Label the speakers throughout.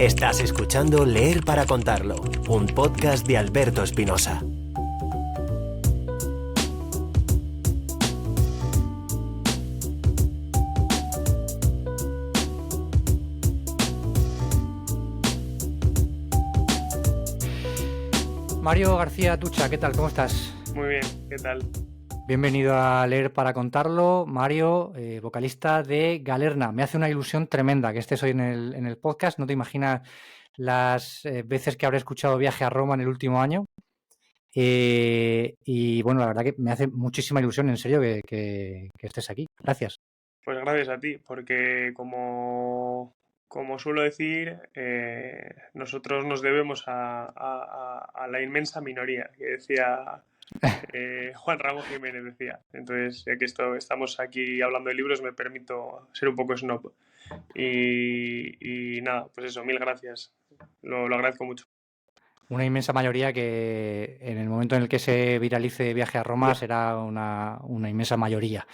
Speaker 1: Estás escuchando Leer para contarlo, un podcast de Alberto Espinosa.
Speaker 2: Mario García Tucha, ¿qué tal? ¿Cómo estás?
Speaker 3: Muy bien, ¿qué tal?
Speaker 2: Bienvenido a Leer para contarlo. Mario, vocalista de Galerna. Me hace una ilusión tremenda que estés hoy en el podcast. No te imaginas las veces que habré escuchado Viaje a Roma en el último año. Y bueno, la verdad que me hace muchísima ilusión, en serio, que estés aquí. Gracias.
Speaker 3: Pues gracias a ti, porque como suelo decir, nosotros nos debemos a la inmensa minoría, que decía Juan Ramón Jiménez, decía. Entonces, ya que estamos aquí hablando de libros, me permito ser un poco snob. Y nada, pues eso, mil gracias. Lo agradezco mucho.
Speaker 2: Una inmensa mayoría que en el momento en el que se viralice Viaje a Roma será una inmensa mayoría,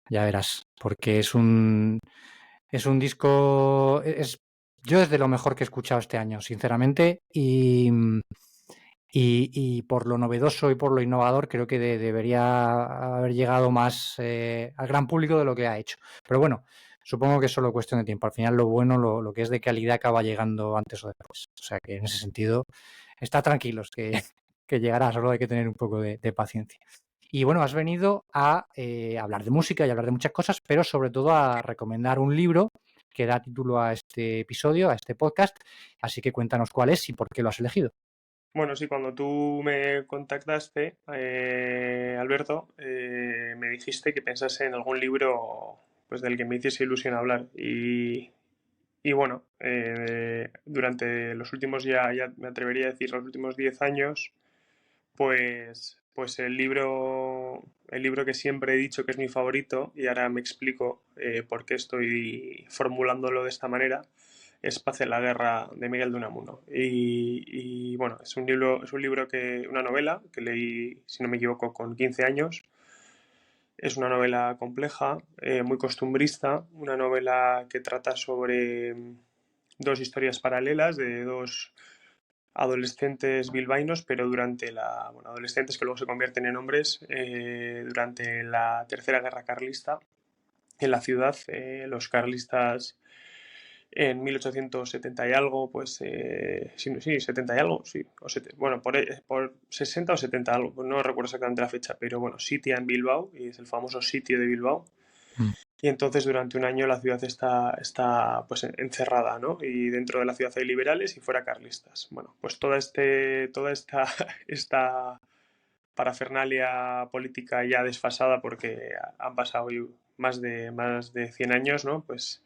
Speaker 2: ya verás, porque es un disco, yo es de lo mejor que he escuchado este año, sinceramente, y por lo novedoso y por lo innovador creo que debería haber llegado más al gran público de lo que ha hecho. Pero bueno, supongo que es solo cuestión de tiempo. Al final lo bueno, lo que es de calidad acaba llegando antes o después. O sea que en ese sentido, está tranquilos que llegará, solo hay que tener un poco de paciencia. Y bueno, has venido a hablar de música y hablar de muchas cosas, pero sobre todo a recomendar un libro que da título a este episodio, a este podcast. Así que cuéntanos cuál es y por qué lo has elegido.
Speaker 3: Bueno, sí, cuando tú me contactaste, Alberto, me dijiste que pensase en algún libro pues, del que me hiciese ilusión hablar. Y bueno, durante los últimos, ya me atrevería a decir, los últimos 10 años, pues el libro que siempre he dicho que es mi favorito, y ahora me explico por qué estoy formulándolo de esta manera, es Paz en la Guerra de Miguel de Unamuno. Y bueno, es un libro una novela que leí, si no me equivoco, con 15 años. Es una novela compleja, muy costumbrista, una novela que trata sobre dos historias paralelas de dos adolescentes bilbaínos, pero adolescentes que luego se convierten en hombres durante la Tercera Guerra Carlista en la ciudad. Los carlistas en 1870 y algo, pues sí, 70 y algo, sí, bueno, por 60 o 70 algo, pues no recuerdo exactamente la fecha, pero bueno, sitian Bilbao, y es el famoso sitio de Bilbao. Y entonces durante un año la ciudad está pues encerrada, ¿no? Y dentro de la ciudad hay liberales y fuera carlistas. Bueno, pues toda esta parafernalia política ya desfasada, porque han pasado más de 100 años, ¿no? Pues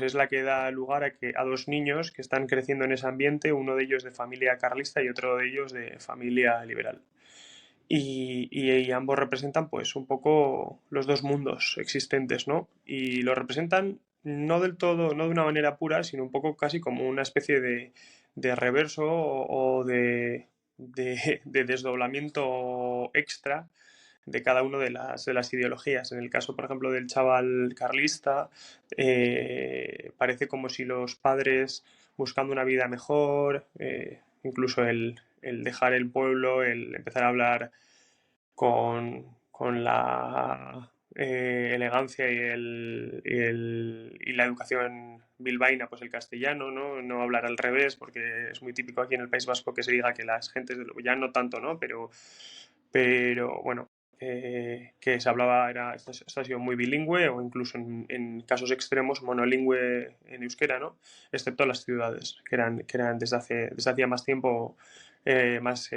Speaker 3: es la que da lugar a dos niños que están creciendo en ese ambiente, uno de ellos de familia carlista y otro de ellos de familia liberal. Y ambos representan pues un poco los dos mundos existentes, ¿no? Y lo representan no del todo, no de una manera pura, sino un poco casi como una especie de reverso o de desdoblamiento extra de cada una de las ideologías. En el caso, por ejemplo, del chaval carlista, parece como si los padres, buscando una vida mejor, incluso el dejar el pueblo, el empezar a hablar con la elegancia y la educación bilbaína, pues el castellano, ¿no? No hablar al revés, porque es muy típico aquí en el País Vasco que se diga que las gentes, ya no tanto, ¿no? Pero bueno, que se hablaba, esto ha sido muy bilingüe, o incluso en casos extremos monolingüe en euskera, ¿no? Excepto las ciudades, que eran desde hacía más tiempo más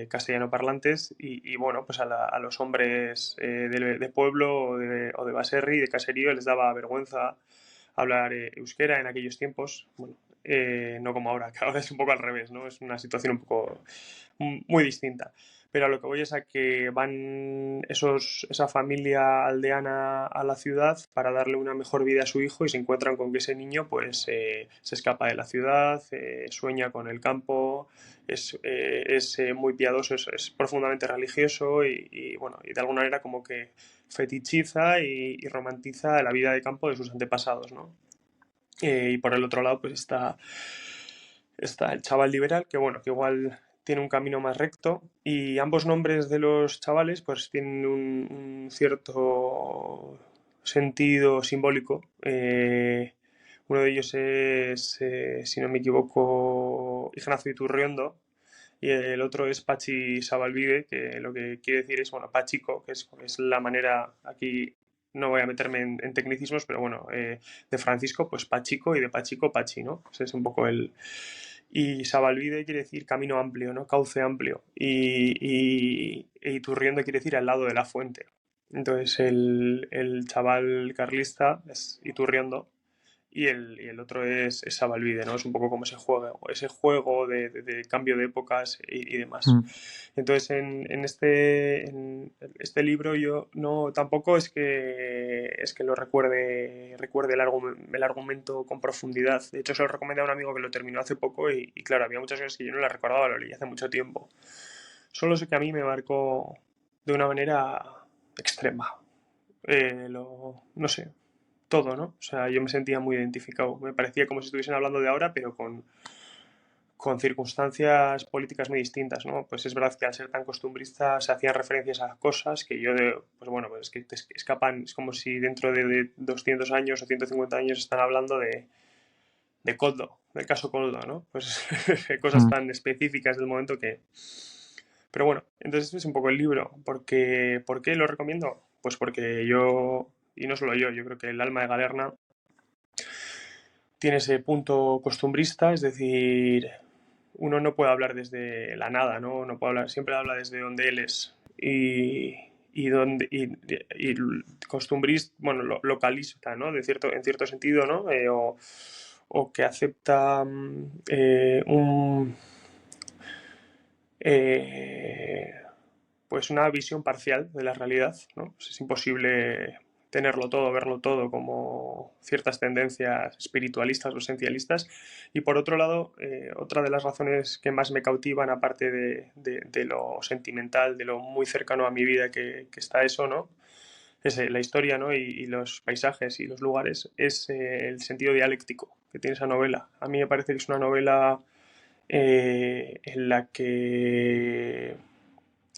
Speaker 3: castellano parlantes, y bueno, pues a los hombres de pueblo o de baserri, de caserío, les daba vergüenza hablar euskera en aquellos tiempos. Bueno, no como ahora, que ahora es un poco al revés, ¿no? Es una situación un poco muy distinta. Pero a lo que voy es a que van esa familia aldeana a la ciudad para darle una mejor vida a su hijo, y se encuentran con que ese niño pues se escapa de la ciudad, sueña con el campo, es muy piadoso, es profundamente religioso, bueno, y de alguna manera como que fetichiza y romantiza la vida de campo de sus antepasados, ¿no? Y por el otro lado, pues está el chaval liberal, que bueno, que igual tiene un camino más recto. Y ambos nombres de los chavales, pues tienen un cierto sentido simbólico. Uno de ellos es, si no me equivoco, Ignacio Iturriondo, y el otro es Pachi Sabalbide, que lo que quiere decir es, bueno, Pachico, que es la manera, aquí no voy a meterme en tecnicismos, pero bueno, de Francisco, pues Pachico, y de Pachico, Pachi, ¿no? Ese es un poco el... Y Sabalbide quiere decir camino amplio, ¿no? Cauce amplio. E Iturriondo quiere decir al lado de la fuente. Entonces el chaval carlista es Iturriondo, y el otro es Sabalbide, ¿no? Es un poco como ese juego de cambio de épocas y demás.
Speaker 2: Mm.
Speaker 3: Entonces, en este libro yo no tampoco es que lo recuerde el argumento con profundidad. De hecho, se lo recomendé a un amigo que lo terminó hace poco y claro, había muchas cosas que yo no las recordaba, lo leí hace mucho tiempo. Solo sé que a mí me marcó de una manera extrema. No sé, todo, ¿no? O sea, yo me sentía muy identificado. Me parecía como si estuviesen hablando de ahora, pero con circunstancias políticas muy distintas, ¿no? Pues es verdad que al ser tan costumbrista se hacían referencias a cosas que yo, pues bueno, pues es que te escapan, es como si dentro de 200 años o 150 años están hablando de Koldo, del caso Koldo, ¿no? Pues cosas
Speaker 2: Mm.
Speaker 3: tan específicas del momento que... Pero bueno, entonces este es un poco el libro. ¿Por qué lo recomiendo? Pues porque yo, y no solo yo creo que el alma de Galerna tiene ese punto costumbrista, es decir, uno no puede hablar desde la nada, ¿no? No puede hablar, siempre habla desde donde él es. Y costumbrista, bueno, localista, ¿no? En cierto sentido, ¿no? O que acepta eh, pues una visión parcial de la realidad, ¿no? Pues es imposible tenerlo todo, verlo todo como ciertas tendencias espiritualistas o esencialistas. Y por otro lado, otra de las razones que más me cautivan, aparte de lo sentimental, de lo muy cercano a mi vida que está eso, ¿no? Es la historia, ¿no? Y los paisajes y los lugares, es el sentido dialéctico que tiene esa novela. A mí me parece que es una novela en la que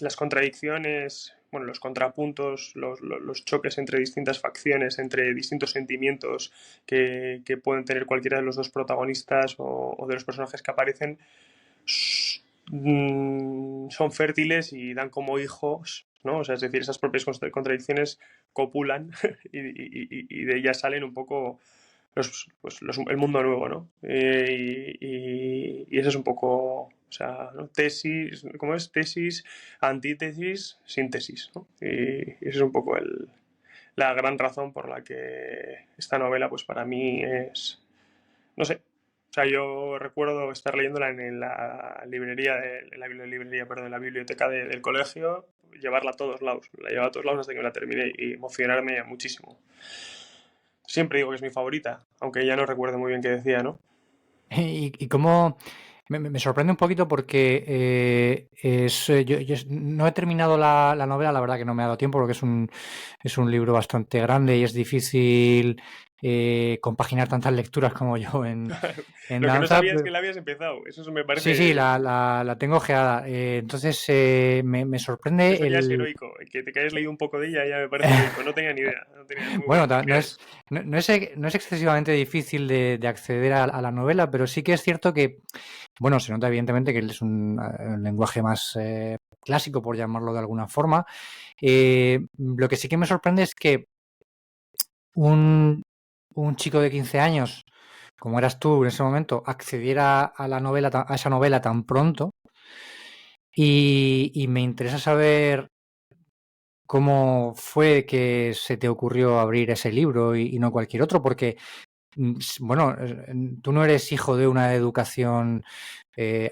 Speaker 3: las contradicciones, bueno, los contrapuntos, los choques entre distintas facciones, entre distintos sentimientos que pueden tener cualquiera de los dos protagonistas o de los personajes que aparecen, son fértiles y dan como hijos, ¿no? O sea, es decir, esas propias contradicciones copulan y de ellas salen un poco el mundo nuevo, ¿no? Y eso es un poco, o sea, ¿no? Tesis, ¿cómo es? Tesis, antítesis, síntesis, ¿no? Y eso es un poco la gran razón por la que esta novela, pues para mí es, no sé, o sea, yo recuerdo estar leyéndola en la librería, perdón, en la biblioteca del colegio, llevarla a todos lados, la llevaba a todos lados hasta que me la terminé y emocionarme muchísimo. Siempre digo que es mi favorita, aunque ya no recuerdo muy bien qué decía, ¿no?
Speaker 2: Y cómo me sorprende un poquito porque yo no he terminado la novela, la verdad que no me ha dado tiempo porque es un libro bastante grande y es difícil compaginar tantas lecturas como yo en
Speaker 3: Lo que no
Speaker 2: danza.
Speaker 3: sabía es que la habías empezado, eso me
Speaker 2: Sí,
Speaker 3: parece...
Speaker 2: la tengo ojeada. Entonces me sorprende
Speaker 3: Eso ya es
Speaker 2: el...
Speaker 3: heroico, que te hayas leído un poco de ella ya me parece heroico, no tenía ni idea, no tenía muy
Speaker 2: Bueno,
Speaker 3: bueno, porque es...
Speaker 2: no es excesivamente difícil de acceder a la novela, pero sí que es cierto que, bueno, se nota evidentemente que es un lenguaje más clásico, por llamarlo de alguna forma. Lo que sí que me sorprende es que un, un chico de 15 años, como eras tú en ese momento, accediera a la novela, a esa novela tan pronto. Y me interesa saber cómo fue que se te ocurrió abrir ese libro y no cualquier otro, porque, bueno, tú no eres hijo de una educación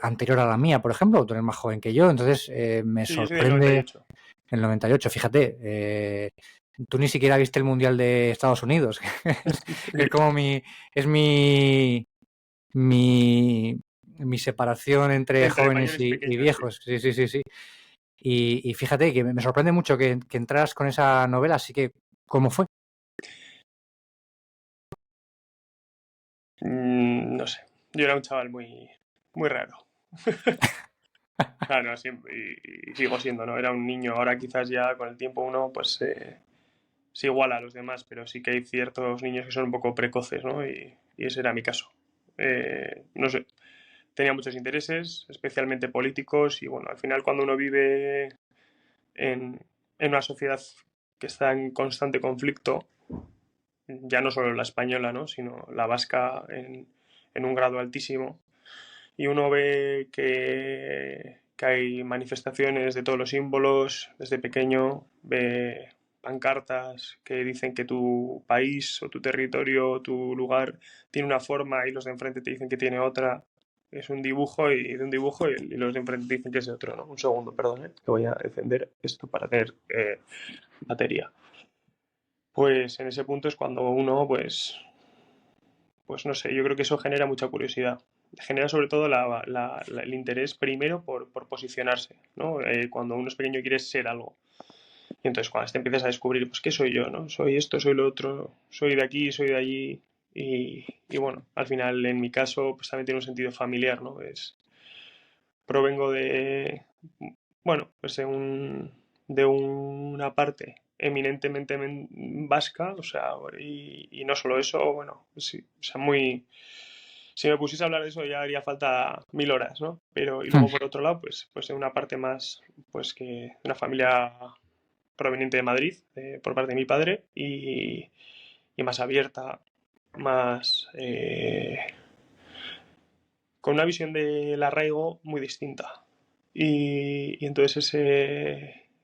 Speaker 2: anterior a la mía, por ejemplo, tú eres más joven que yo, entonces me
Speaker 3: Sí, yo soy del
Speaker 2: sorprende
Speaker 3: 98.
Speaker 2: el 98, fíjate, tú ni siquiera viste el Mundial de Estados Unidos, que es como es mi, mi separación entre
Speaker 3: Entre
Speaker 2: jóvenes
Speaker 3: mayores y
Speaker 2: y
Speaker 3: pequeños, sí.
Speaker 2: viejos, sí, sí, sí, sí. Y fíjate que me sorprende mucho que entras con esa novela, así que, ¿cómo fue?
Speaker 3: No sé, yo era un chaval muy, muy raro. Claro, siempre, y sigo siendo, ¿no? Era un niño, ahora quizás ya con el tiempo uno pues se iguala a los demás, pero sí que hay ciertos niños que son un poco precoces, ¿no? Y ese era mi caso. No sé, tenía muchos intereses, especialmente políticos, y bueno, al final cuando uno vive en una sociedad que está en constante conflicto, ya no solo la española, ¿no? Sino la vasca en un grado altísimo, y uno ve que hay manifestaciones de todos los símbolos desde pequeño, ve pancartas que dicen que tu país o tu territorio o tu lugar tiene una forma y los de enfrente te dicen que tiene otra. Es un dibujo y de un dibujo y los de enfrente dicen que es de otro, ¿no? Un segundo, perdón, que voy a encender esto para tener batería. Pues en ese punto es cuando uno, pues no sé, yo creo que eso genera mucha curiosidad. Genera sobre todo el interés primero por posicionarse, ¿no? Cuando uno es pequeño quiere ser algo. Y entonces cuando te empiezas a descubrir, pues qué soy yo, ¿no? Soy esto, soy lo otro, soy de aquí, soy de allí. Y bueno, al final en mi caso pues también tiene un sentido familiar, ¿no? Provengo bueno, pues de una parte eminentemente vasca, o sea, y no solo eso, bueno, sí, o sea, si me pusiese a hablar de eso ya haría falta 1000 horas, ¿no? Pero, y luego por otro lado, pues de una parte más, pues que de una familia proveniente de Madrid, por parte de mi padre, y más abierta, más, con una visión del arraigo muy distinta. Y entonces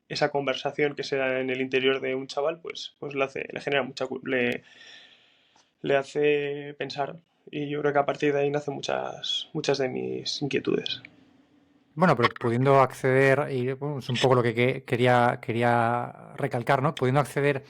Speaker 3: esa conversación que se da en el interior de un chaval, pues le genera le hace pensar. Y yo creo que a partir de ahí nacen muchas de mis inquietudes.
Speaker 2: Bueno, pero pudiendo acceder, y bueno, es un poco lo que quería recalcar, ¿no? Pudiendo acceder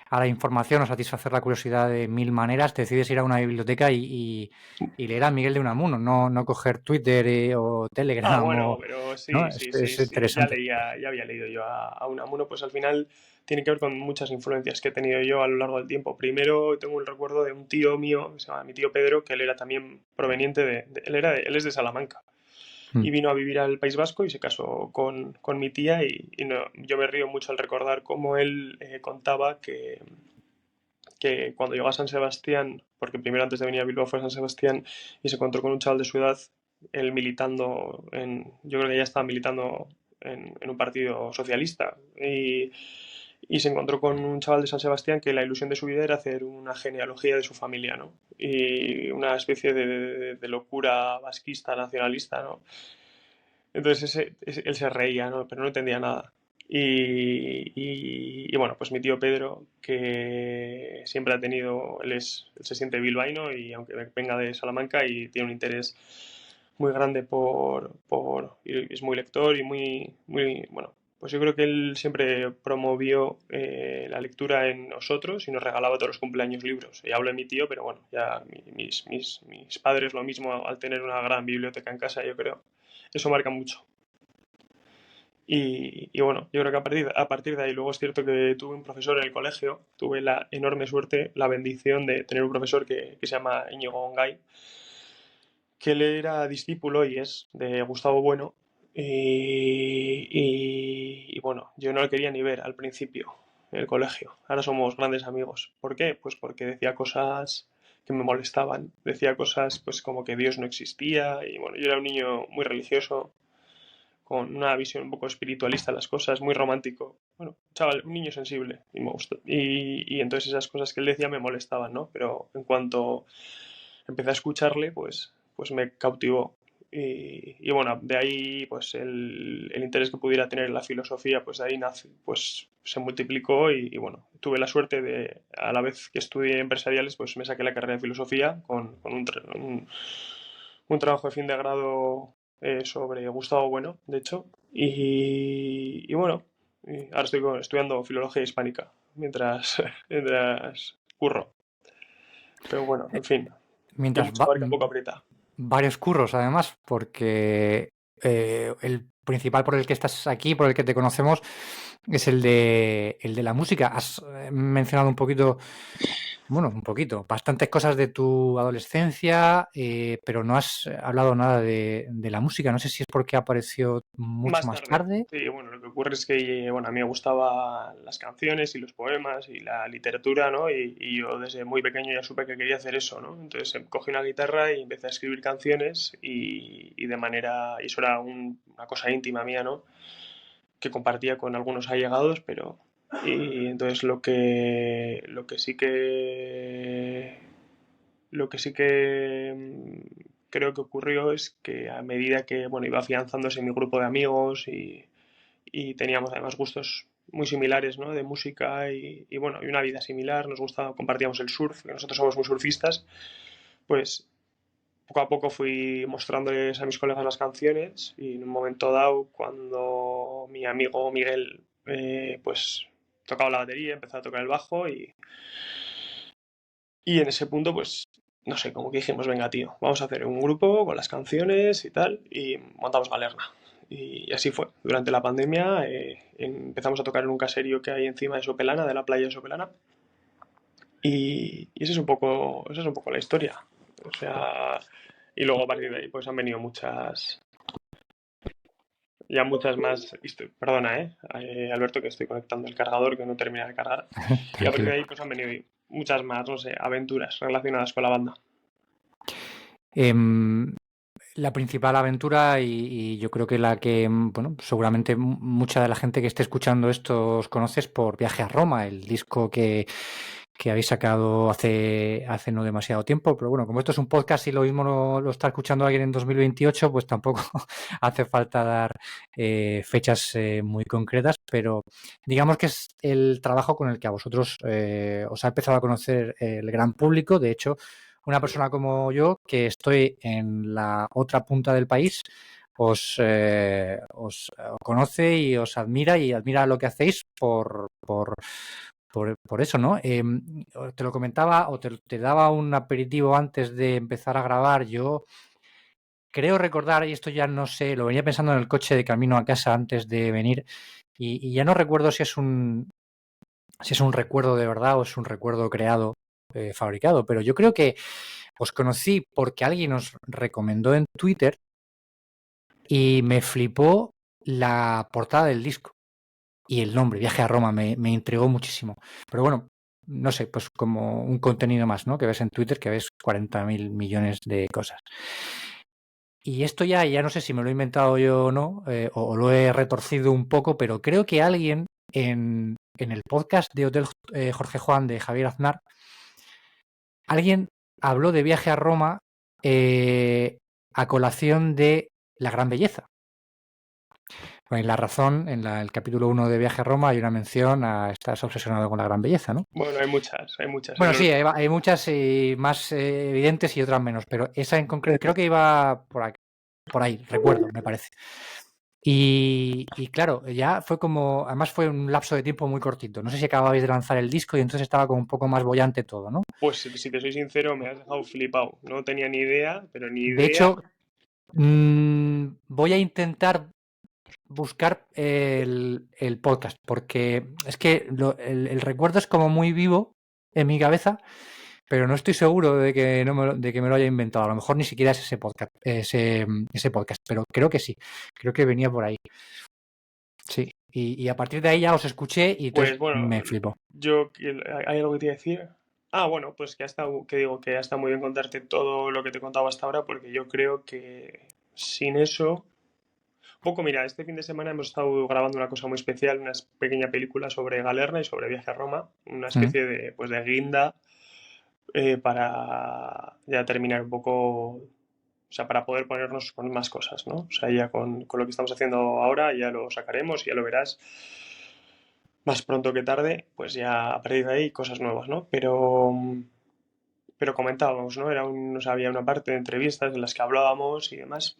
Speaker 2: a la información o satisfacer la curiosidad de mil maneras, te decides ir a una biblioteca y leer a Miguel de Unamuno, no coger Twitter o
Speaker 3: Ah,
Speaker 2: Telegram,
Speaker 3: bueno,
Speaker 2: o,
Speaker 3: pero
Speaker 2: ¿no?
Speaker 3: sí, sí,
Speaker 2: Es
Speaker 3: sí, sí.
Speaker 2: interesante.
Speaker 3: Ya había leído yo a Unamuno, pues al final tiene que ver con muchas influencias que he tenido yo a lo largo del tiempo. Primero tengo el recuerdo de un tío mío, que se llama mi tío Pedro, que él era también proveniente él es de Salamanca.
Speaker 2: Mm.
Speaker 3: Y vino a vivir al País Vasco y se casó con mi tía y yo me río mucho al recordar cómo él contaba que cuando llegó a San Sebastián, porque primero antes de venir a Bilbao fue a San Sebastián y se encontró con un chaval de su edad, él militando yo creo que ya estaba militando en un partido socialista y se encontró con un chaval de San Sebastián que la ilusión de su vida era hacer una genealogía de su familia, ¿no? Y una especie de locura vasquista, nacionalista, ¿no? Entonces él se reía, ¿no? Pero no entendía nada. Y bueno, pues mi tío Pedro, que siempre ha tenido, él se siente bilbaíno y aunque venga de Salamanca y tiene un interés muy grande y es muy lector y bueno, pues yo creo que él siempre promovió la lectura en nosotros y nos regalaba todos los cumpleaños libros. Y hablo de mi tío, pero bueno, ya mis padres lo mismo al tener una gran biblioteca en casa, yo creo. Eso marca mucho. Y bueno, yo creo que a partir de ahí, luego es cierto que tuve un profesor en el colegio, tuve la enorme suerte, la bendición de tener un profesor que se llama Íñigo Ongay, que él era discípulo y es de Gustavo Bueno, y bueno, yo no le quería ni ver al principio en el colegio, ahora somos grandes amigos. ¿Por qué? Pues porque decía cosas que me molestaban, decía cosas pues como que Dios no existía, y bueno, yo era un niño muy religioso, con una visión un poco espiritualista de las cosas, muy romántico. Bueno, chaval, un niño sensible y me gustó. Y entonces esas cosas que él decía me molestaban, ¿no? Pero en cuanto empecé a escucharle, pues me cautivó. Y bueno, de ahí pues el interés que pudiera tener en la filosofía, pues de ahí nace, pues se multiplicó y bueno, tuve la suerte de, a la vez que estudié empresariales, pues me saqué la carrera de filosofía con un trabajo de fin de grado sobre Gustavo Bueno, de hecho. Y bueno, ahora estoy estudiando filología hispánica mientras curro. Pero bueno, en fin, que
Speaker 2: Mientras
Speaker 3: mucho abarca poco aprieta.
Speaker 2: varios curros, además, porque el principal por el que estás aquí, por el que te conocemos, es el de la música. Has mencionado un poquito Bueno, un poquito. Bastantes cosas de tu adolescencia, pero no has hablado nada de la música. No sé si es porque apareció mucho
Speaker 3: Más
Speaker 2: más
Speaker 3: tarde,
Speaker 2: tarde.
Speaker 3: sí, bueno, lo que ocurre es que, bueno, a mí me gustaban las canciones y los poemas y la literatura, ¿no? Y yo desde muy pequeño ya supe que quería hacer eso, ¿no? Entonces cogí una guitarra y empecé a escribir canciones y de manera, y eso era una cosa íntima mía, ¿no? Que compartía con algunos allegados, pero... Y entonces lo que sí que creo que ocurrió es que a medida que bueno, iba afianzándose mi grupo de amigos y teníamos además gustos muy similares, ¿no? De música y bueno, y una vida similar, nos gustaba, compartíamos el surf, que nosotros somos muy surfistas, pues poco a poco fui mostrándoles a mis colegas las canciones y en un momento dado, cuando mi amigo Miguel pues tocaba la batería, empezó a tocar el bajo y en ese punto pues no sé, como que dijimos, venga tío, vamos a hacer un grupo con las canciones y tal y montamos Galerna. Y así fue. Durante la pandemia empezamos a tocar en un caserío que hay encima de Sopelana, de la playa de Sopelana. Y esa es un poco la historia. O sea, y luego a partir de ahí pues han venido ya muchas más, perdona, Alberto, que estoy conectando el cargador que no termina de cargar. Y a partir
Speaker 2: Tranquilo.
Speaker 3: de ahí pues han venido muchas más, no sé, aventuras relacionadas con la banda.
Speaker 2: Em, la principal aventura y yo creo que la que, bueno, seguramente mucha de la gente que esté escuchando esto os conoces por Viaje a Roma, el disco que habéis sacado hace no demasiado tiempo, pero bueno, como esto es un podcast y lo mismo lo está escuchando alguien en 2028, pues tampoco hace falta dar fechas muy concretas, pero digamos que es el trabajo con el que a vosotros os ha empezado a conocer el gran público. De hecho, una persona como yo, que estoy en la otra punta del país, os conoce y os admira y admira lo que hacéis por eso, ¿no? Te lo comentaba o te daba un aperitivo antes de empezar a grabar. Yo creo recordar, y esto ya no sé, lo venía pensando en el coche de camino a casa antes de venir, y ya no recuerdo si es un recuerdo de verdad o es un recuerdo creado, fabricado, pero yo creo que os conocí porque alguien os recomendó en Twitter y me flipó la portada del disco y el nombre, Viaje a Roma, me intrigó muchísimo. Pero bueno, no sé, pues como un contenido más, ¿no? Que ves en Twitter, que ves 40.000 millones de cosas. Y esto ya no sé si me lo he inventado yo o no, o lo he retorcido un poco, pero creo que alguien en el podcast de Hotel Jorge Juan de Javier Aznar, alguien habló de Viaje a Roma a colación de La Gran Belleza. En La Razón, en el capítulo 1 de Viaje a Roma, hay una mención a estás obsesionado con la gran belleza, ¿no?
Speaker 3: Bueno, hay muchas, hay muchas.
Speaker 2: Bueno, sí, hay muchas más evidentes y otras menos, pero esa en concreto creo que iba por ahí, recuerdo, me parece. Y claro, ya fue como, además fue un lapso de tiempo muy cortito. No sé si acababais de lanzar el disco y entonces estaba como un poco más bollante todo, ¿no?
Speaker 3: Pues si te soy sincero, me has dejado flipado. No tenía ni idea, pero ni
Speaker 2: De
Speaker 3: idea.
Speaker 2: hecho, voy a intentar buscar el podcast, porque es que el recuerdo es como muy vivo en mi cabeza, pero no estoy seguro de que, de que me lo haya inventado. A lo mejor ni siquiera es ese podcast, pero creo que sí, creo que venía por ahí. Sí, y a partir de ahí ya os escuché y entonces
Speaker 3: Pues bueno,
Speaker 2: me flipó.
Speaker 3: ¿hay algo que te iba a decir? Ah, bueno, pues que digo que ha estado muy bien contarte todo lo que te he contado hasta ahora, porque yo creo que sin eso, poco, mira, este fin de semana hemos estado grabando una cosa muy especial, una pequeña película sobre Galerna y sobre Viaje a Roma, una
Speaker 2: Mm.
Speaker 3: especie de, pues de guinda para ya terminar un poco, o sea, para poder ponernos con más cosas, ¿no? O sea, ya con lo que estamos haciendo ahora ya lo sacaremos, ya lo verás más pronto que tarde, pues ya a partir de ahí cosas nuevas, ¿no? Pero comentábamos, ¿no? O sea, había una parte de entrevistas en las que hablábamos y demás.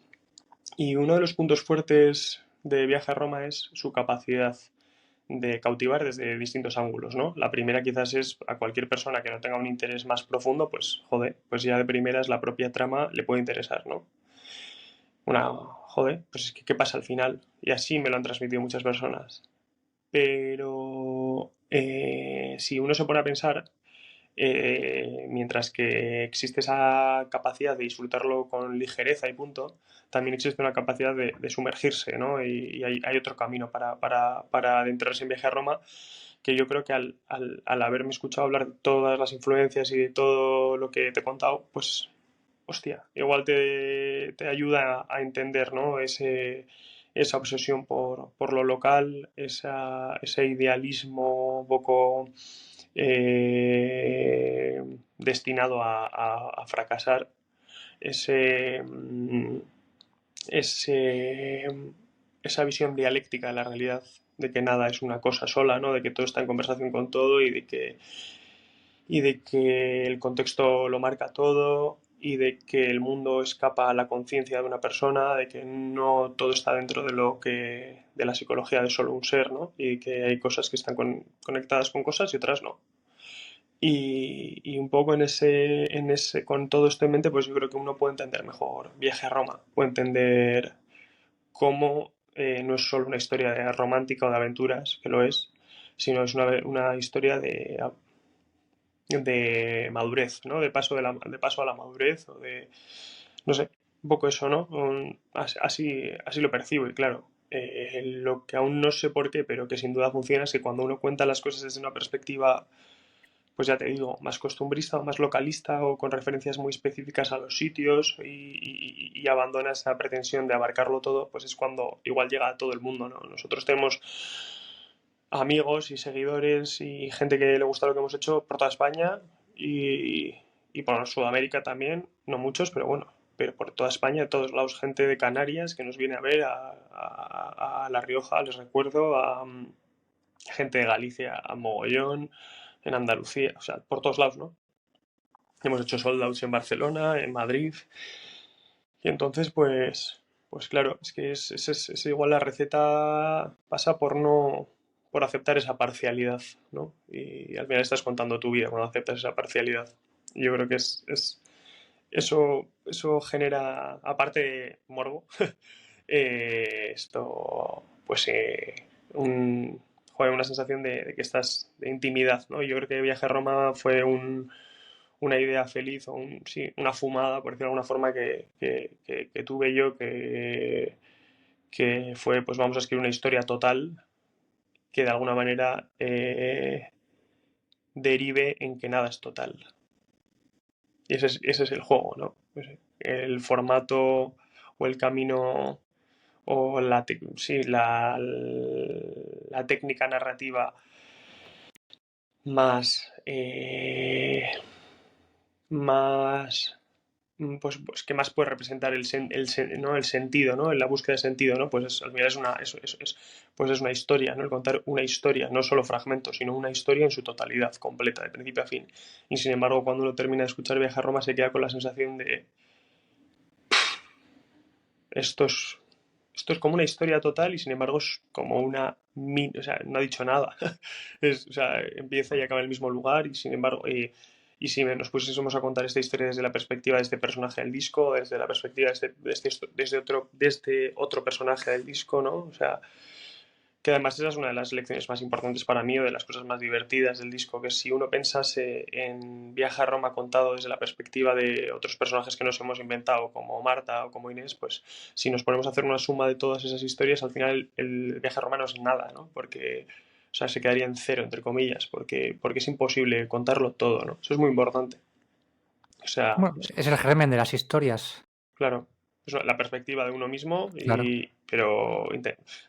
Speaker 3: Y uno de los puntos fuertes de Viaje a Roma es su capacidad de cautivar desde distintos ángulos, ¿no? La primera quizás es a cualquier persona que no tenga un interés más profundo, pues joder, pues ya de primeras la propia trama le puede interesar, ¿no? Joder, pues es que ¿qué pasa al final? Y así me lo han transmitido muchas personas. Pero si uno se pone a pensar, mientras que existe esa capacidad de disfrutarlo con ligereza y punto, también existe una capacidad de sumergirse, ¿no? Y hay otro camino para adentrarse en Viaje a Roma, que yo creo que al haberme escuchado hablar de todas las influencias y de todo lo que te he contado, pues, hostia, igual te ayuda a entender, ¿no? Esa obsesión por lo local, ese idealismo un poco destinado a fracasar, ese, ese, esa visión dialéctica de la realidad, de que nada es una cosa sola, ¿no? De que todo está en conversación con todo y de que el contexto lo marca todo y de que el mundo escapa a la conciencia de una persona, de que no todo está dentro de la psicología de solo un ser, ¿no? Y que hay cosas que están conectadas con cosas y otras no. Y un poco con todo esto en mente, pues yo creo que uno puede entender mejor Viaje a Roma, puede entender cómo no es solo una historia romántica o de aventuras, que lo es, sino es una historia de madurez, ¿no? De paso a la madurez, no sé, un poco eso, ¿no? Así lo percibo y claro, lo que aún no sé por qué, pero que sin duda funciona es que cuando uno cuenta las cosas desde una perspectiva, pues ya te digo, más costumbrista o más localista o con referencias muy específicas a los sitios y abandona esa pretensión de abarcarlo todo, pues es cuando igual llega a todo el mundo, ¿no? Nosotros tenemos amigos y seguidores y gente que le gusta lo que hemos hecho por toda España y por Sudamérica también, no muchos, pero bueno, pero por toda España, de todos lados, gente de Canarias que nos viene a ver a La Rioja, les recuerdo, gente de Galicia a mogollón, en Andalucía, o sea, por todos lados, ¿no? Hemos hecho sold outs en Barcelona, en Madrid, y entonces, pues claro, es que es igual la receta pasa por aceptar esa parcialidad, ¿no? Y al final estás contando tu vida cuando aceptas esa parcialidad. Yo creo que eso genera, aparte de morbo, esto, pues, una sensación de que estás de intimidad, ¿no? Yo creo que Viaje a Roma fue una idea feliz o sí, una fumada, por decirlo de alguna forma, que tuve yo, que fue, pues vamos a escribir una historia total que de alguna manera derive en que nada es total. Y ese es el juego, ¿no? Pues, el formato o el camino o sí, la técnica narrativa más, más pues que más puede representar ¿no? el sentido, ¿no? En la búsqueda de sentido, ¿no? Pues al final pues es una historia, ¿no? El contar una historia, no solo fragmentos, sino una historia en su totalidad, completa, de principio a fin. Y sin embargo, cuando uno termina de escuchar Viaje a Roma, se queda con la sensación de esto es, esto es como una historia total y sin embargo es como o sea, no ha dicho nada. O sea, empieza y acaba en el mismo lugar y sin embargo, y si nos pusiésemos a contar esta historia desde la perspectiva de este personaje del disco, desde la perspectiva de este otro personaje del disco, ¿no? O sea, que además esa es una de las lecciones más importantes para mí o de las cosas más divertidas del disco, que si uno pensase en Viaje a Roma contado desde la perspectiva de otros personajes que nos hemos inventado, como Marta o como Inés, pues si nos ponemos a hacer una suma de todas esas historias, al final el Viaje a Roma no es nada, ¿no? Porque, o sea, se quedaría en cero, entre comillas, porque es imposible contarlo todo, ¿no? Eso es muy importante. O sea,
Speaker 2: Bueno, es el germen de las historias,
Speaker 3: claro, es la perspectiva de uno mismo,
Speaker 2: claro.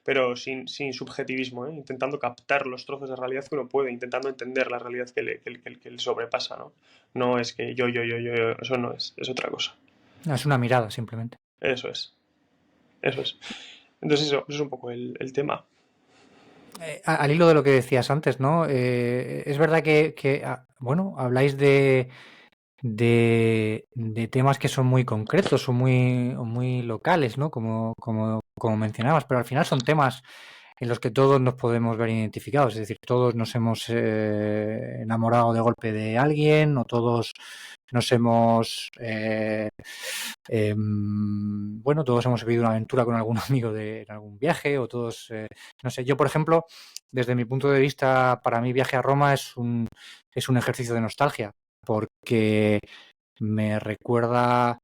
Speaker 3: pero sin subjetivismo, ¿eh? Intentando captar los trozos de realidad que uno puede, intentando entender la realidad que le sobrepasa, ¿no? No es que yo, eso no es otra cosa.
Speaker 2: No, es una mirada, simplemente.
Speaker 3: Eso es, eso es. Entonces eso es un poco el tema.
Speaker 2: Al hilo de lo que decías antes, ¿no? Es verdad bueno, habláis de temas que son muy concretos o muy locales, ¿no? Como mencionabas, pero al final son temas en los que todos nos podemos ver identificados, es decir, todos nos hemos enamorado de golpe de alguien o todos nos hemos, bueno, todos hemos vivido una aventura con algún amigo en algún viaje, o todos, no sé, yo por ejemplo, desde mi punto de vista, para mí Viaje a Roma es un ejercicio de nostalgia, porque me recuerda a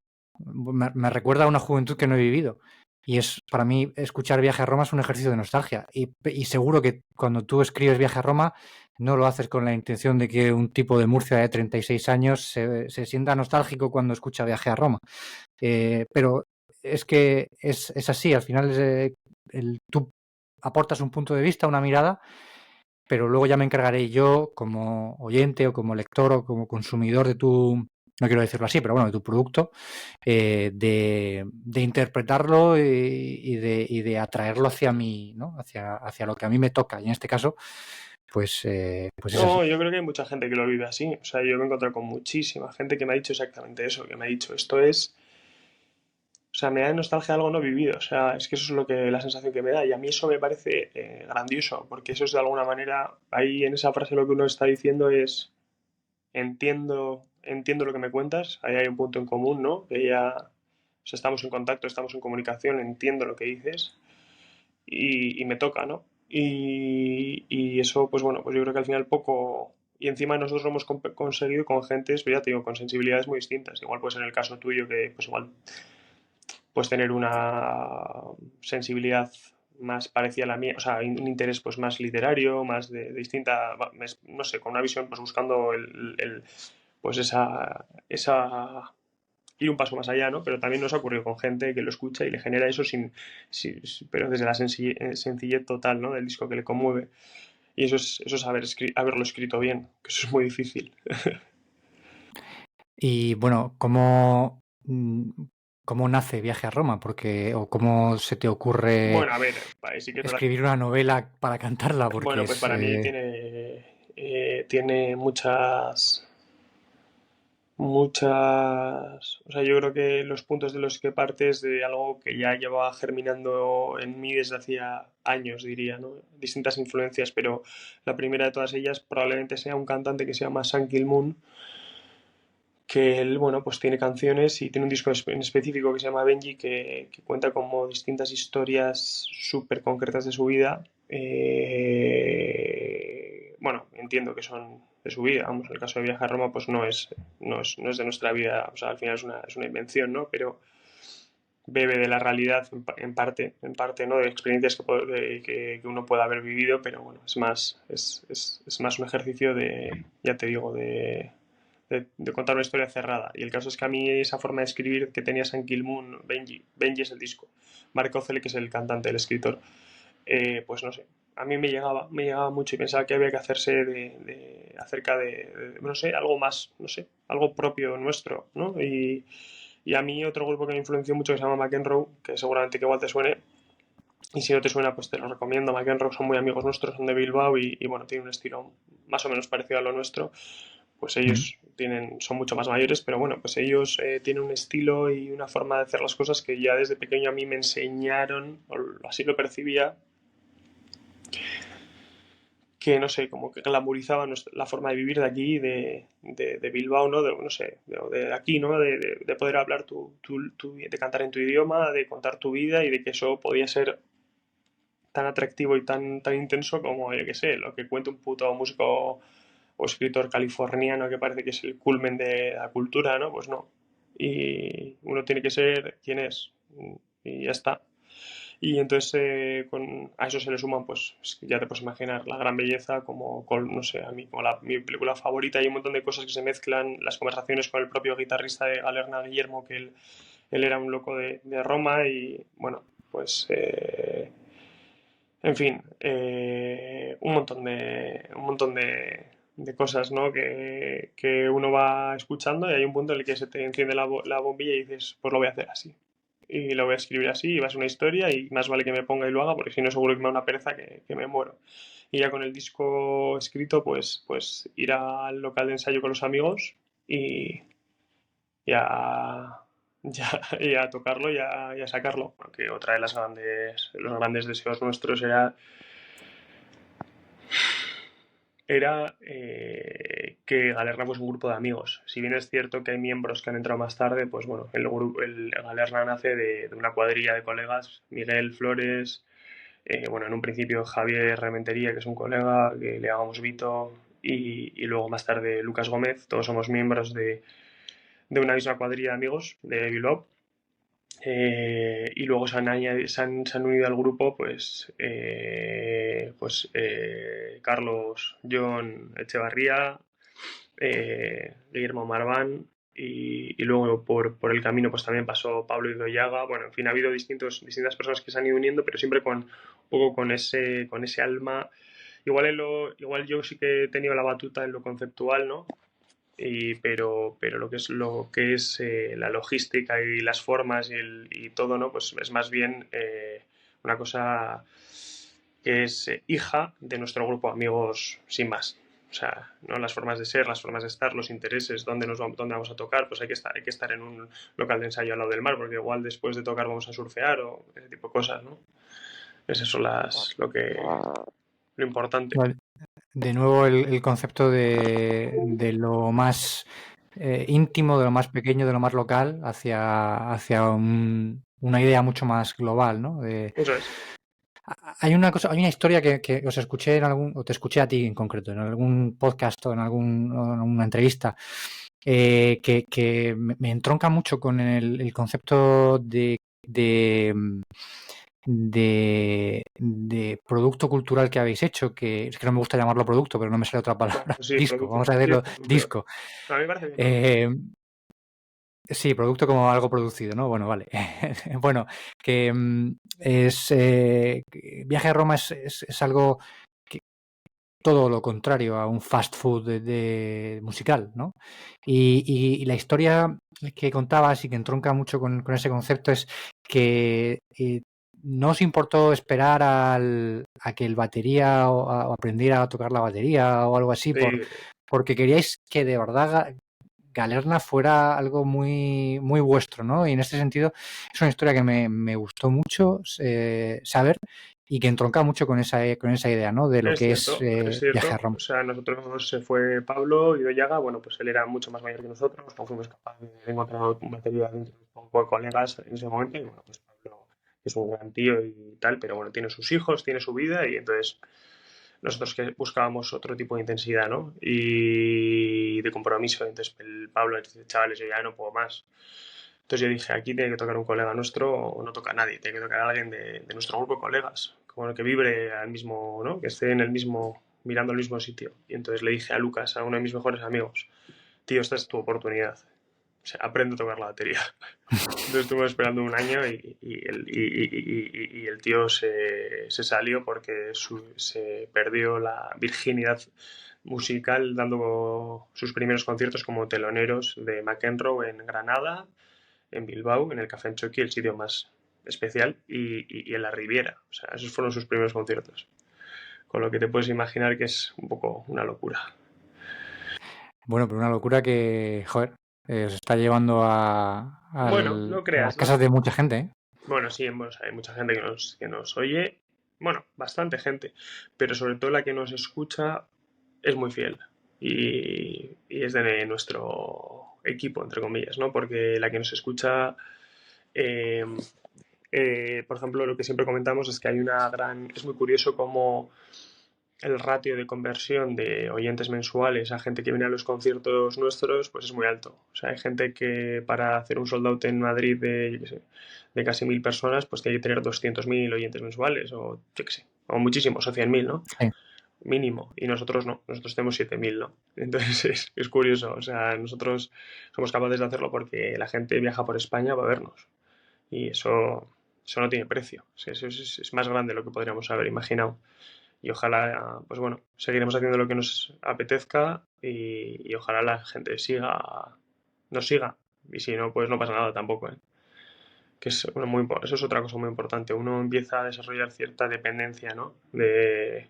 Speaker 2: una juventud que no he vivido. Y para mí, escuchar Viaje a Roma es un ejercicio de nostalgia. Y seguro que cuando tú escribes Viaje a Roma, no lo haces con la intención de que un tipo de Murcia de 36 años se sienta nostálgico cuando escucha Viaje a Roma. Pero es que es así, al final tú aportas un punto de vista, una mirada, pero luego ya me encargaré yo, como oyente o como lector o como consumidor de no quiero decirlo así, pero bueno, de tu producto, de interpretarlo y de atraerlo hacia mí, ¿no? Hacia lo que a mí me toca. Y en este caso, pues es así.
Speaker 3: No, yo creo que hay mucha gente que lo vive así. O sea, yo me he encontrado con muchísima gente que me ha dicho exactamente eso, que me ha dicho, esto es... O sea, me da nostalgia algo no vivido. O sea, es que eso es lo que la sensación que me da. Y a mí eso me parece grandioso, porque eso es de alguna manera, ahí en esa frase lo que uno está diciendo es, entiendo lo que me cuentas, ahí hay un punto en común, ¿no? Que ya, o sea, estamos en contacto, estamos en comunicación, entiendo lo que dices y me toca, ¿no? Y eso, pues bueno, pues yo creo que al final poco... Y encima nosotros lo hemos conseguido con gentes, pues ya te digo, con sensibilidades muy distintas. Igual pues en el caso tuyo, que pues igual puedes tener una sensibilidad más parecida a la mía, o sea, un interés pues más literario, más de distinta, no sé, con una visión pues buscando pues esa ir un paso más allá, ¿no? Pero también nos ha ocurrido con gente que lo escucha y le genera eso pero desde la sencillez total, ¿no? Del disco que le conmueve. Y eso es haberlo escrito bien, que eso es muy difícil.
Speaker 2: Y bueno, ¿cómo nace Viaje a Roma? O cómo se te ocurre
Speaker 3: Bueno, a ver, sí que es verdad.
Speaker 2: escribir una novela para cantarla, porque
Speaker 3: Bueno, pues para mí tiene o sea, yo creo que los puntos de los que partes de algo que ya llevaba germinando en mí desde hacía años, diría, ¿no? Distintas influencias, pero la primera de todas ellas probablemente sea un cantante que se llama Sun Kill Moon, que él, bueno, pues tiene canciones y tiene un disco en específico que se llama Benji, que cuenta como distintas historias súper concretas de su vida. Bueno, entiendo que son de su vida, vamos, en el caso de Viaje a Roma, pues no es de nuestra vida, o sea, al final es una invención, ¿no? Pero bebe de la realidad en parte, ¿no? De experiencias que uno pueda haber vivido, pero bueno, es más un ejercicio de, ya te digo, de contar una historia cerrada. Y el caso es que a mí esa forma de escribir que tenía San Kilmoon, Benji es el disco, Mark Ocele, que es el cantante, el escritor, pues no sé, a mí me llegaba mucho y pensaba que había que hacerse acerca no sé, algo más, no sé, algo propio nuestro, ¿no? Y a mí otro grupo que me influenció mucho que se llama McEnroe, que seguramente que igual te suene, y si no te suena, pues te lo recomiendo. McEnroe son muy amigos nuestros, son de Bilbao y bueno, tienen un estilo más o menos parecido a lo nuestro. Pues ellos son mucho más mayores, pero bueno, pues ellos tienen un estilo y una forma de hacer las cosas que ya desde pequeño a mí me enseñaron, o así lo percibía, que no sé, como que glamorizaba la forma de vivir de aquí, de Bilbao, ¿no? No sé, de aquí, ¿no? De poder hablar de cantar en tu idioma, de contar tu vida y de que eso podía ser tan atractivo y tan intenso como, yo qué sé, lo que cuenta un puto músico o escritor californiano que parece que es el culmen de la cultura, ¿no? Pues no. Y uno tiene que ser quien es. Y ya está. Y entonces a eso se le suman, pues ya te puedes imaginar, la gran belleza, no sé, a mí, como mi película favorita, hay un montón de cosas que se mezclan, las conversaciones con el propio guitarrista de Galerna, Guillermo, que él era un loco de Roma y bueno, pues en fin, un montón de cosas, ¿no? Que uno va escuchando y hay un punto en el que se te enciende la bombilla y dices, pues lo voy a hacer así. Y lo voy a escribir así y va a ser una historia y más vale que me ponga y lo haga porque si no seguro que me da una pereza que me muero. Y ya con el disco escrito, pues ir al local de ensayo con los amigos y ya, y a tocarlo y a sacarlo. Porque otra de los grandes deseos nuestros era que Galerna pues un grupo de amigos. Si bien es cierto que hay miembros que han entrado más tarde, pues bueno, el Galerna nace de una cuadrilla de colegas, Miguel Flores, bueno, en un principio Javier Rementería, que es un colega, que le llamamos Vito, y luego más tarde Lucas Gómez. Todos somos miembros de una misma cuadrilla de amigos de Bilbao. Y luego se han unido al grupo Carlos John Echevarría, Guillermo Marván, y luego por el camino pues también pasó Pablo Idoyaga. Bueno, en fin, ha habido distintas personas que se han ido uniendo, pero siempre con un poco con ese alma. Igual yo sí que he tenido la batuta en lo conceptual, ¿no? Pero lo que es la logística y las formas y todo, ¿no? Pues es más bien una cosa que es hija de nuestro grupo de amigos sin más. O sea, ¿no? Las formas de ser, las formas de estar, los intereses, dónde vamos a tocar, pues hay que estar en un local de ensayo al lado del mar, porque igual después de tocar vamos a surfear o ese tipo de cosas, ¿no? Esas son lo importante.
Speaker 2: Vale. De nuevo el concepto de lo más íntimo, de lo más pequeño, de lo más local, hacia una idea mucho más global, ¿no?
Speaker 3: Eso es.
Speaker 2: Hay una historia que os escuché o te escuché a ti en concreto, en algún podcast o en alguna entrevista, que me entronca mucho con el concepto de producto cultural que habéis hecho, que es que no me gusta llamarlo producto, pero no me sale otra palabra.
Speaker 3: Sí,
Speaker 2: Disco, vamos a decirlo, disco.
Speaker 3: A mí me parece bien.
Speaker 2: Sí, producto como algo producido, ¿no? Bueno, vale. Bueno, que Viaje a Roma es algo que todo lo contrario a un fast food de musical, ¿no? Y la historia que contabas y que entronca mucho con ese concepto es que no os importó esperar a que el batería o aprendiera a tocar la batería o algo así,
Speaker 3: Sí.
Speaker 2: porque queríais que de verdad Galerna fuera algo muy, muy vuestro, ¿no? Y en este sentido es una historia que me gustó mucho saber y que entronca mucho con esa idea, ¿no? De lo
Speaker 3: Es
Speaker 2: que
Speaker 3: cierto, es
Speaker 2: Viaje a
Speaker 3: cierto.
Speaker 2: Roma.
Speaker 3: O sea, nosotros se fue Pablo Idoyaga, bueno, pues él era mucho más mayor que nosotros, no fuimos capaces de encontrar un material entre un poco de colegas en ese momento, y bueno, pues Pablo es un gran tío y tal, pero bueno, tiene sus hijos, tiene su vida, y entonces nosotros que buscábamos otro tipo de intensidad, ¿no? Y de compromiso. Entonces el Pablo dice, chavales, yo ya no puedo más. Entonces yo dije, aquí tiene que tocar un colega nuestro o no toca nadie, tiene que tocar a alguien de nuestro grupo de colegas, como el que vibre al mismo, ¿no? Que esté en el mismo, mirando al mismo sitio. Y entonces le dije a Lucas, a uno de mis mejores amigos, tío, esta es tu oportunidad. O sea, aprende a tocar la batería. Entonces estuve esperando un año y el tío se salió porque se perdió la virginidad musical dando sus primeros conciertos como teloneros de McEnroe en Granada, en Bilbao, en el Café Enchoqui, el sitio más especial, y en la Riviera. O sea, esos fueron sus primeros conciertos. Con lo que te puedes imaginar que es un poco una locura.
Speaker 2: Bueno, pero una locura que, joder, os está llevando
Speaker 3: Bueno, no
Speaker 2: a las
Speaker 3: creas, ¿no?
Speaker 2: casas de mucha gente, ¿eh?
Speaker 3: Bueno, sí, hay mucha gente que nos oye. Bueno, bastante gente. Pero sobre todo la que nos escucha es muy fiel. Y es de nuestro equipo, entre comillas, ¿no? Porque la que nos escucha, eh, por ejemplo, lo que siempre comentamos es que hay una gran... Es muy curioso cómo el ratio de conversión de oyentes mensuales a gente que viene a los conciertos nuestros, pues es muy alto. O sea, hay gente que para hacer un sold out en Madrid de, yo qué sé, de casi 1000 personas, pues tiene que tener 200.000 oyentes mensuales, o yo qué sé, o muchísimos, o 100.000, ¿no?
Speaker 2: Sí.
Speaker 3: Mínimo. Y nosotros no, nosotros tenemos 7.000, ¿no? Entonces es curioso. O sea, nosotros somos capaces de hacerlo porque la gente viaja por España para vernos. Y eso no tiene precio. O sea, eso es más grande de lo que podríamos haber imaginado. Y ojalá, pues bueno, seguiremos haciendo lo que nos apetezca y ojalá la gente nos siga. Y si no, pues no pasa nada tampoco, ¿eh? Que es eso es otra cosa muy importante. Uno empieza a desarrollar cierta dependencia, ¿no? De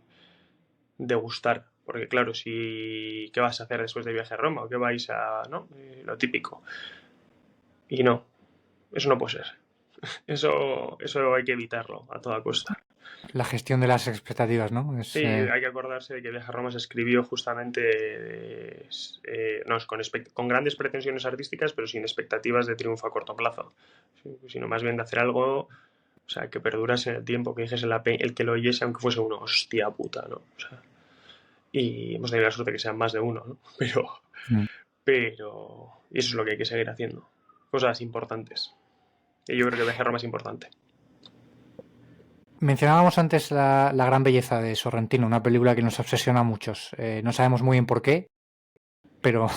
Speaker 3: gustar. Porque claro, si ¿qué vas a hacer después de viaje a Roma? ¿O qué vais a, no? Lo típico. Y no, eso no puede ser. Eso hay que evitarlo a toda costa.
Speaker 2: la gestión de las expectativas, ¿no?
Speaker 3: Sí, hay que acordarse de que Viaje a Roma se escribió justamente no, con grandes pretensiones artísticas, pero sin expectativas de triunfo a corto plazo, sino más bien de hacer algo, o sea, que perdurase en el tiempo, que dijese el que lo oyese, aunque fuese uno, hostia puta, ¿no? O sea, y hemos tenido la suerte que sean más de uno, ¿no?
Speaker 2: Mm.
Speaker 3: Pero y eso es lo que hay que seguir haciendo, cosas importantes. Y yo creo que Viaje a Roma es importante.
Speaker 2: Mencionábamos antes la gran belleza de Sorrentino, una película que nos obsesiona a muchos. No sabemos muy bien por qué, pero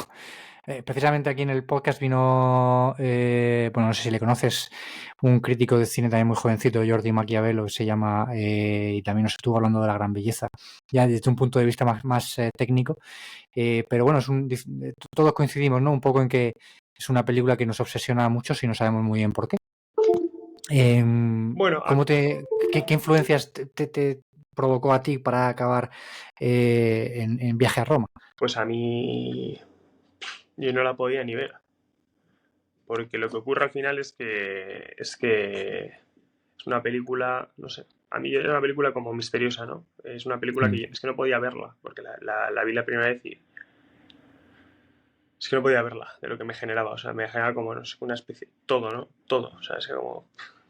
Speaker 2: precisamente aquí en el podcast vino, bueno, no sé si le conoces, un crítico de cine también muy jovencito, Jordi Maquiavelo, que se llama, y también nos estuvo hablando de la gran belleza, ya desde un punto de vista más técnico. Pero bueno, todos coincidimos, ¿no? Un poco en que es una película que nos obsesiona a muchos y no sabemos muy bien por qué.
Speaker 3: Bueno,
Speaker 2: ¿Qué influencias te provocó a ti para acabar en Viaje a Roma?
Speaker 3: pues a mí yo no la podía ni ver, porque lo que ocurre al final es que es una película, no sé, a mí era una película como misteriosa, ¿no? Es una película que es que no podía verla, porque la vi la primera vez y es que no podía verla de lo que me generaba, o sea, me generaba como, no sé, una especie, todo, ¿no? Todo, o sea, es que como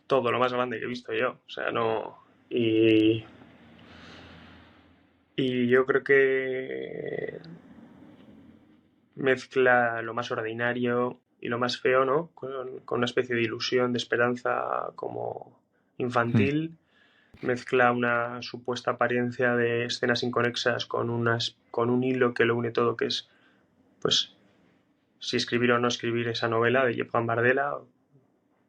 Speaker 3: todo lo más grande que he visto yo, o sea, no... Y, y yo creo que mezcla lo más ordinario y lo más feo, ¿no? Con una especie de ilusión, de esperanza como infantil. Mezcla una supuesta apariencia de escenas inconexas con un hilo que lo une todo, que es, pues, si escribir o no escribir esa novela de Juan Bardella.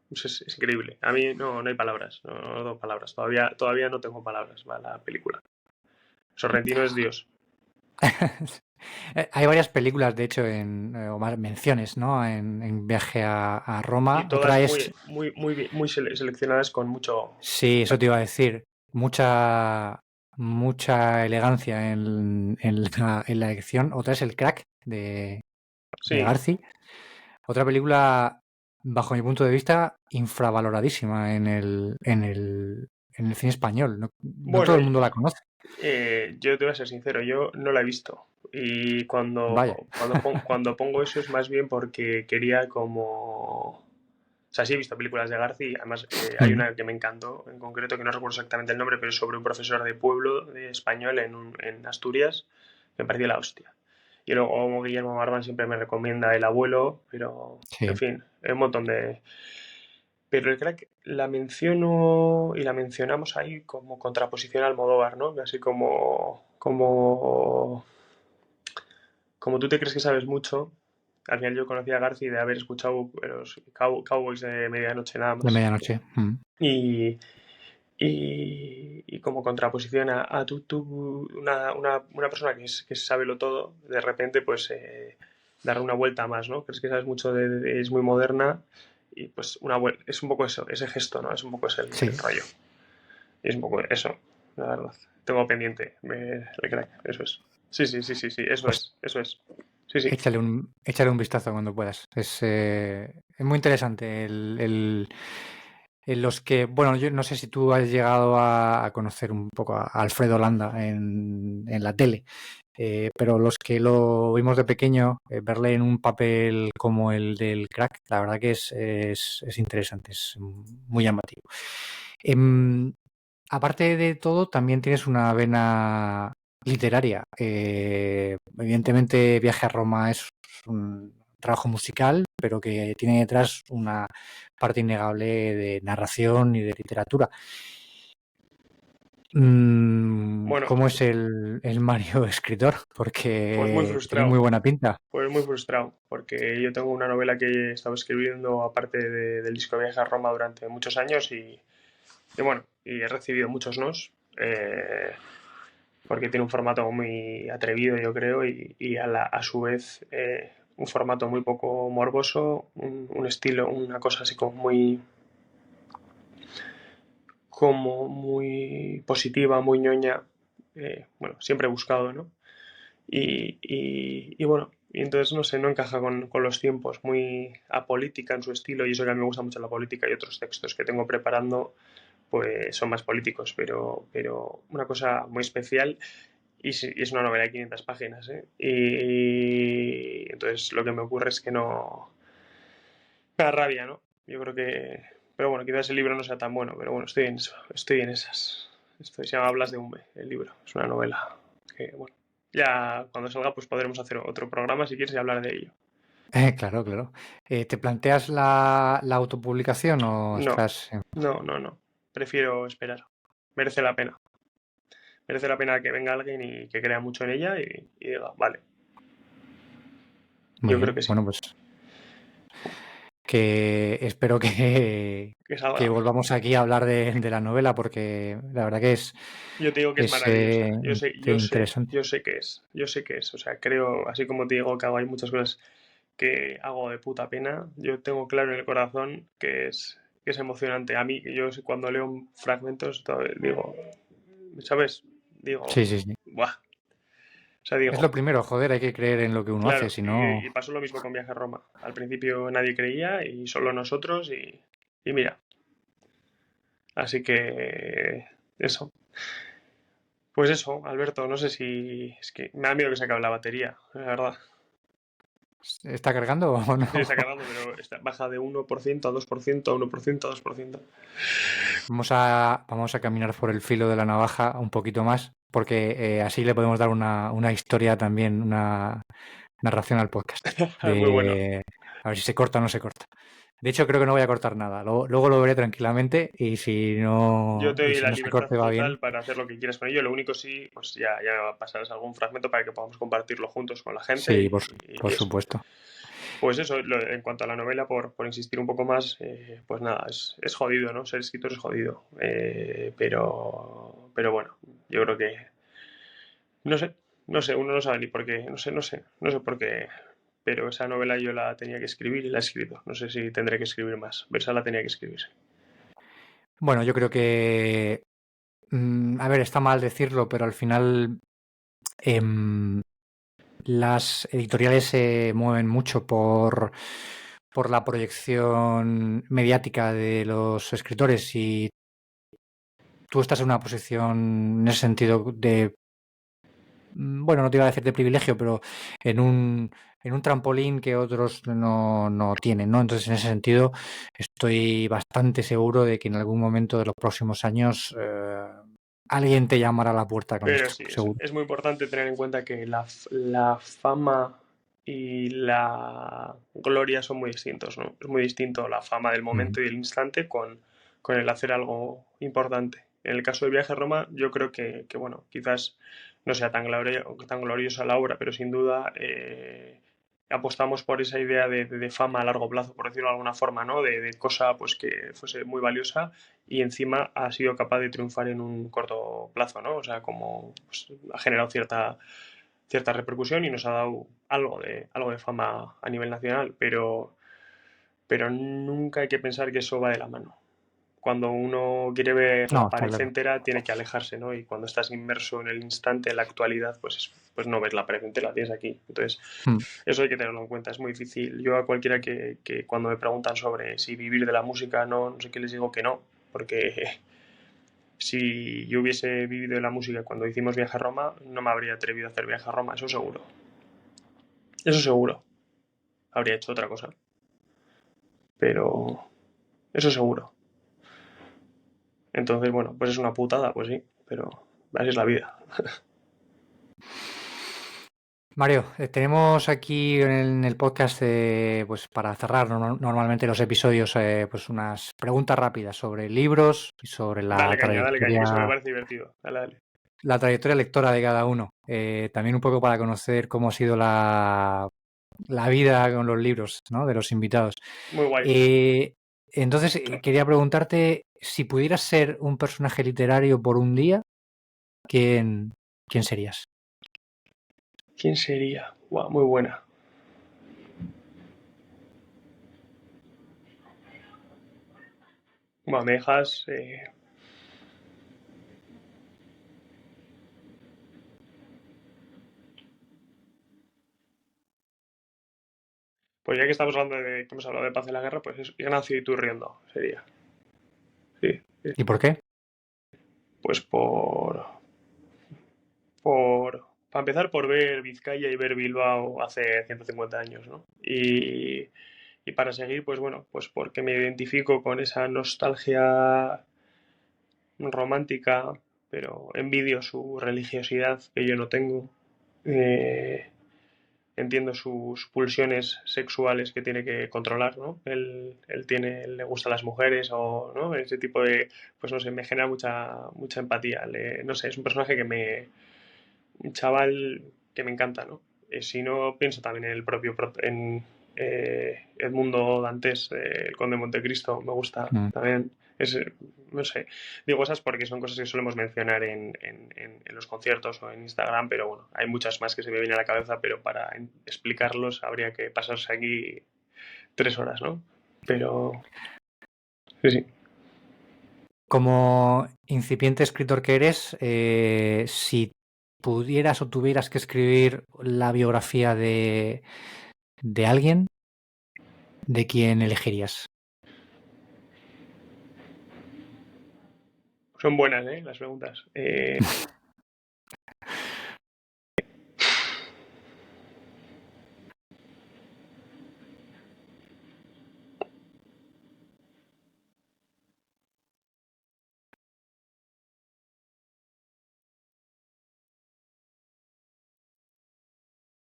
Speaker 3: Pues es increíble. A mí no hay palabras, no tengo palabras. Todavía no tengo palabras para la película. Sorrentino es Dios.
Speaker 2: Hay varias películas, de hecho, o más menciones, ¿no? En Viaje a
Speaker 3: Y
Speaker 2: Roma.
Speaker 3: todas
Speaker 2: Otra
Speaker 3: muy,
Speaker 2: es,
Speaker 3: muy, muy seleccionadas con mucho.
Speaker 2: sí, eso te iba a decir, mucha elegancia en la elección. Otra es El Crack de
Speaker 3: Sí,
Speaker 2: Garci. Otra película, bajo mi punto de vista, infravaloradísima en el cine español. No, no
Speaker 3: bueno,
Speaker 2: todo el mundo la conoce.
Speaker 3: yo te voy a ser sincero, yo no la he visto. Y
Speaker 2: Vaya.
Speaker 3: cuando pongo eso es más bien porque quería como... O sea, sí he visto películas de Garci, además hay
Speaker 2: Mm.
Speaker 3: una que me encantó, en concreto, que no recuerdo exactamente el nombre, pero es sobre un profesor de pueblo de español en Asturias, que me pareció la hostia. Y luego Guillermo Marván siempre me recomienda El abuelo, pero, en
Speaker 2: Sí.
Speaker 3: fin, hay un montón de... Pero el crack la menciono y la mencionamos ahí como contraposición al Almodóvar, ¿no? Así como tú te crees que sabes mucho. Al final yo conocí a Garci de haber escuchado los Cowboys de Medianoche nada
Speaker 2: De
Speaker 3: más.
Speaker 2: medianoche.
Speaker 3: Y, y como contraposición a una persona que sabe lo todo, de repente pues darle una vuelta más, ¿no? Crees que sabes mucho, es muy moderna y pues es un poco eso, ese gesto, ¿no? Es un poco ese
Speaker 2: Sí.
Speaker 3: el rollo. Y es un poco eso, la verdad. Tengo pendiente el crack, eso es. Sí, sí, sí, sí, sí, eso
Speaker 2: Pues
Speaker 3: es, eso es. Sí, sí.
Speaker 2: échale un vistazo cuando puedas. Es muy interesante en los que, bueno, yo no sé si tú has llegado a conocer un poco a Alfredo Landa en la tele, pero los que lo vimos de pequeño, verle en un papel como el del Crack, la verdad que es interesante, es muy llamativo. Em, Aparte de todo, también tienes una vena literaria. Evidentemente, Viaje a Roma es un trabajo musical, pero que tiene detrás una parte innegable de narración y de literatura.
Speaker 3: Bueno,
Speaker 2: ¿Cómo es el Mario escritor?
Speaker 3: pues muy
Speaker 2: Porque tiene muy
Speaker 3: frustrado.
Speaker 2: buena pinta.
Speaker 3: Pues muy frustrado, porque yo tengo una novela que he estado escribiendo aparte del disco de Viaje a Roma durante muchos años y bueno, y he recibido muchos nos, porque tiene un formato muy atrevido, yo creo, y a su vez un formato muy poco morboso, un estilo, una cosa así como muy positiva, muy ñoña, bueno, siempre he buscado, ¿no? Y bueno, y entonces no sé, no encaja con los tiempos, muy apolítica en su estilo, y eso que a mí me gusta mucho la política y otros textos que tengo preparando, pues son más políticos, pero una cosa muy especial y es una novela de 500 páginas, ¿eh? Y entonces lo que me ocurre es que no... Me da rabia, ¿no? Yo creo que... Pero bueno, quizás el libro no sea tan bueno, pero bueno, estoy en eso, estoy en esas. Se llama Blas de Umbe, el libro. Es una novela que, bueno, ya cuando salga pues podremos hacer otro programa si quieres y hablar de ello.
Speaker 2: Claro, claro. ¿Te planteas la autopublicación o
Speaker 3: No,
Speaker 2: estás...
Speaker 3: no. Prefiero esperar. Merece la pena. Merece la pena que venga alguien y que crea mucho en ella y diga, vale,
Speaker 2: Muy
Speaker 3: yo creo
Speaker 2: bien.
Speaker 3: que sí,
Speaker 2: Bueno, pues que espero
Speaker 3: que salga
Speaker 2: que
Speaker 3: bien.
Speaker 2: volvamos aquí a hablar de la novela porque la verdad que
Speaker 3: Yo te digo que es
Speaker 2: es
Speaker 3: maravillosa.
Speaker 2: interesante.
Speaker 3: Yo sé que es. Yo sé que es. O sea, creo, así como te digo que hay muchas cosas que hago de puta pena, yo tengo claro en el corazón que es emocionante. A mí, yo cuando leo fragmentos, digo, ¿sabes? Digo,
Speaker 2: Sí, sí, sí.
Speaker 3: ¡buah! O sea,
Speaker 2: Es lo
Speaker 3: digo,
Speaker 2: primero, joder, hay que creer en lo que uno hace,
Speaker 3: claro,
Speaker 2: si no...
Speaker 3: y pasó lo mismo con Viaje a Roma. Al principio nadie creía y solo nosotros y mira. Así que eso. Pues eso, Alberto, no sé si... Es que me da miedo que se acabe la batería, la verdad.
Speaker 2: ¿Está cargando o no?
Speaker 3: Sí, está cargando, pero baja de 1% a 2% a 1% a 2%.
Speaker 2: Vamos a caminar por el filo de la navaja un poquito más, porque así le podemos dar una historia también, una narración al podcast.
Speaker 3: Muy bueno.
Speaker 2: A ver si se corta o no se corta. De hecho, creo que no voy a cortar nada. Luego lo veré tranquilamente y
Speaker 3: Yo te
Speaker 2: y
Speaker 3: doy
Speaker 2: si
Speaker 3: la
Speaker 2: no se
Speaker 3: libertad
Speaker 2: corte va bien.
Speaker 3: total para hacer lo que quieras con ello. Lo único sí, pues ya me pasarás algún fragmento para que podamos compartirlo juntos con la gente
Speaker 2: Sí,
Speaker 3: y
Speaker 2: por
Speaker 3: eso.
Speaker 2: supuesto.
Speaker 3: Pues eso, en cuanto a la novela, por insistir un poco más, pues nada, es jodido, ¿no? Ser escritor es jodido. Pero bueno, yo creo que, no sé, uno no sabe ni por qué, no sé por qué, pero esa novela yo la tenía que escribir y la he escrito. No sé si tendré que escribir más. Versa la tenía que escribir.
Speaker 2: Bueno, yo creo que, a ver, está mal decirlo, pero al final em, las editoriales se mueven mucho por la proyección mediática de los escritores y tú estás en una posición en ese sentido de, bueno, no te iba a decir de privilegio, pero en un trampolín que otros no tienen, ¿no? Entonces, en ese sentido, estoy bastante seguro de que en algún momento de los próximos años alguien te llamará a la puerta con
Speaker 3: Pero
Speaker 2: esto,
Speaker 3: sí,
Speaker 2: seguro.
Speaker 3: es muy importante tener en cuenta que la fama y la gloria son muy distintos, ¿no? Es muy distinto la fama del
Speaker 2: Ujú.
Speaker 3: momento y del instante con el hacer algo importante. En el caso del viaje a Roma, yo creo bueno, quizás no sea tan gloriosa la obra, pero sin duda apostamos por esa idea de fama a largo plazo, por decirlo de alguna forma, ¿no? De cosa pues que fuese muy valiosa y encima ha sido capaz de triunfar en un corto plazo, ¿no? O sea, como pues, ha generado cierta repercusión y nos ha dado algo de fama a nivel nacional, pero nunca hay que pensar que eso va de la mano. Cuando uno quiere ver
Speaker 2: No,
Speaker 3: la
Speaker 2: está
Speaker 3: pared
Speaker 2: claro.
Speaker 3: entera, tiene que alejarse, ¿no? Y cuando estás inmerso en el instante, en la actualidad, pues no ves la pared entera, la tienes aquí. Entonces,
Speaker 2: Mm.
Speaker 3: eso hay que tenerlo en cuenta, es muy difícil. Yo a cualquiera que cuando me preguntan sobre si vivir de la música, no sé qué les digo que no, porque si yo hubiese vivido de la música cuando hicimos Viaje a Roma, no me habría atrevido a hacer Viaje a Roma, eso seguro. Eso seguro. Habría hecho otra cosa. Pero eso seguro. Entonces, bueno, pues es una putada, pues sí, pero así es la vida.
Speaker 2: Mario, tenemos aquí en el podcast, pues para cerrar normalmente los episodios, pues unas preguntas rápidas sobre libros y sobre
Speaker 3: Dale caña, que eso me parece divertido. Dale.
Speaker 2: la trayectoria lectora de cada uno. También un poco para conocer cómo ha sido la vida con los libros, ¿no? De los invitados.
Speaker 3: Muy guay.
Speaker 2: Eh, entonces, quería preguntarte si pudieras ser un personaje literario por un día, ¿quién serías?
Speaker 3: ¿Quién sería? Guau, muy buena. Bueno, me dejas... Pues ya que estamos hablando de que hemos hablado de paz y la guerra, pues es Ignacio Iturriondo sería. Sí.
Speaker 2: ¿Y por qué?
Speaker 3: Pues para empezar, por ver Vizcaya y ver Bilbao hace 150 años, ¿no? Y para seguir, pues bueno, pues porque me identifico con esa nostalgia romántica, pero envidio su religiosidad que yo no tengo. Eh, entiendo sus pulsiones sexuales que tiene que controlar, ¿no? Él le gustan las mujeres o, ¿no? Ese tipo de, pues no sé, me genera mucha empatía. No sé, es un personaje un chaval que me encanta, ¿no? Si no, pienso también en el propio, en Edmundo Dantes, el Conde de Montecristo, me gusta también. No sé, digo esas porque son cosas que solemos mencionar en los conciertos o en Instagram, pero bueno, hay muchas más que se me vienen a la cabeza, pero para explicarlos habría que pasarse aquí 3 horas, ¿no? Pero sí, sí.
Speaker 2: Como incipiente escritor que eres, si pudieras o tuvieras que escribir la biografía de alguien, ¿de quién elegirías?
Speaker 3: Son buenas, ¿eh? Las preguntas.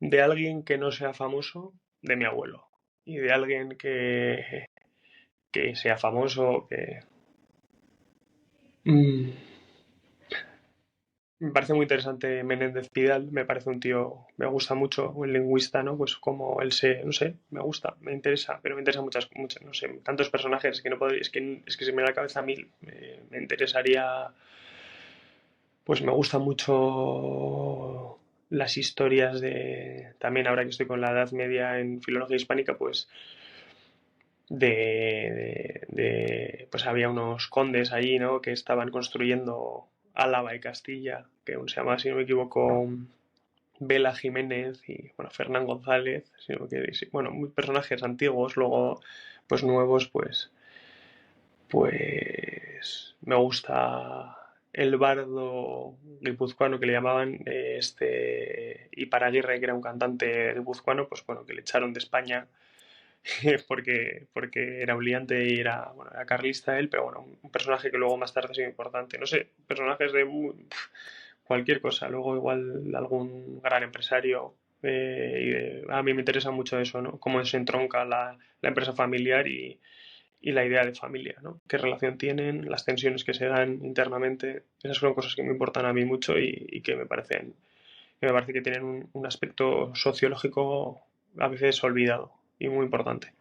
Speaker 3: De alguien que no sea famoso, de mi abuelo. Y de alguien que sea famoso, que... Mm, me parece muy interesante Menéndez Pidal, me parece un tío, me gusta mucho, un lingüista, ¿no? Pues como él no sé, me gusta, me interesa, pero me interesan muchas, no sé, tantos personajes que no podría, es que se me da la cabeza a mil. Me interesaría, pues me gusta mucho las historias también ahora que estoy con la Edad Media en filología hispánica, pues pues había unos condes allí, ¿no? Que estaban construyendo Álava y Castilla, que aún se llama, si no me equivoco, Vela Jiménez y, bueno, Fernán González, sino que, sí, bueno, personajes antiguos, luego, pues nuevos, pues me gusta el bardo guipuzcoano que le llamaban, Iparaguirre, que era un cantante guipuzcoano, pues bueno, que le echaron de España porque era un liante y era carlista él, pero bueno, un personaje que luego más tarde ha sido importante. No sé, personajes de cualquier cosa, luego igual algún gran empresario. A mí me interesa mucho eso, ¿no? Cómo se entronca la empresa familiar y la idea de familia, ¿no? Qué relación tienen, las tensiones que se dan internamente. Esas son cosas que me importan a mí mucho y que me parece que tienen un aspecto sociológico a veces olvidado y muy importante.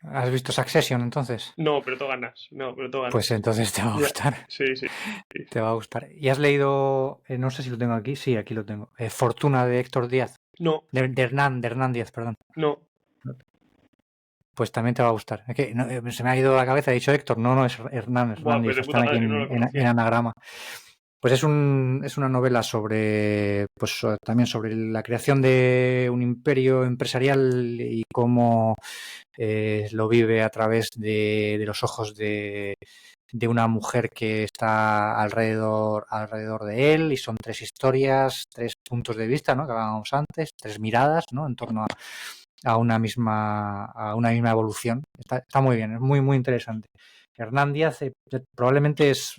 Speaker 2: ¿Has visto Succession entonces?
Speaker 3: No, pero tú ganas. No, pero tú
Speaker 2: Pues
Speaker 3: ganas.
Speaker 2: entonces te va a
Speaker 3: Ya.
Speaker 2: gustar.
Speaker 3: Sí, sí. Sí.
Speaker 2: Te va a gustar. ¿Y has leído, no sé si lo tengo aquí, sí, aquí lo tengo, Fortuna de Héctor Díaz?
Speaker 3: No,
Speaker 2: De Hernán Díaz, perdón.
Speaker 3: no.
Speaker 2: Pues también te va a gustar. Es que se me ha ido la cabeza, he dicho Héctor, no, es Hernán
Speaker 3: Buah, pues
Speaker 2: Díaz,
Speaker 3: de puta
Speaker 2: están aquí
Speaker 3: madre, no lo
Speaker 2: en
Speaker 3: conocía.
Speaker 2: anagrama. Pues es una novela sobre, pues también sobre la creación de un imperio empresarial y cómo lo vive a través de los ojos de una mujer que está alrededor de él, y son 3 historias, 3 puntos de vista, ¿no? Que hablábamos antes, 3 miradas, ¿no? En torno a una misma evolución. Está muy bien, es muy, muy interesante. Hernán Díaz probablemente es...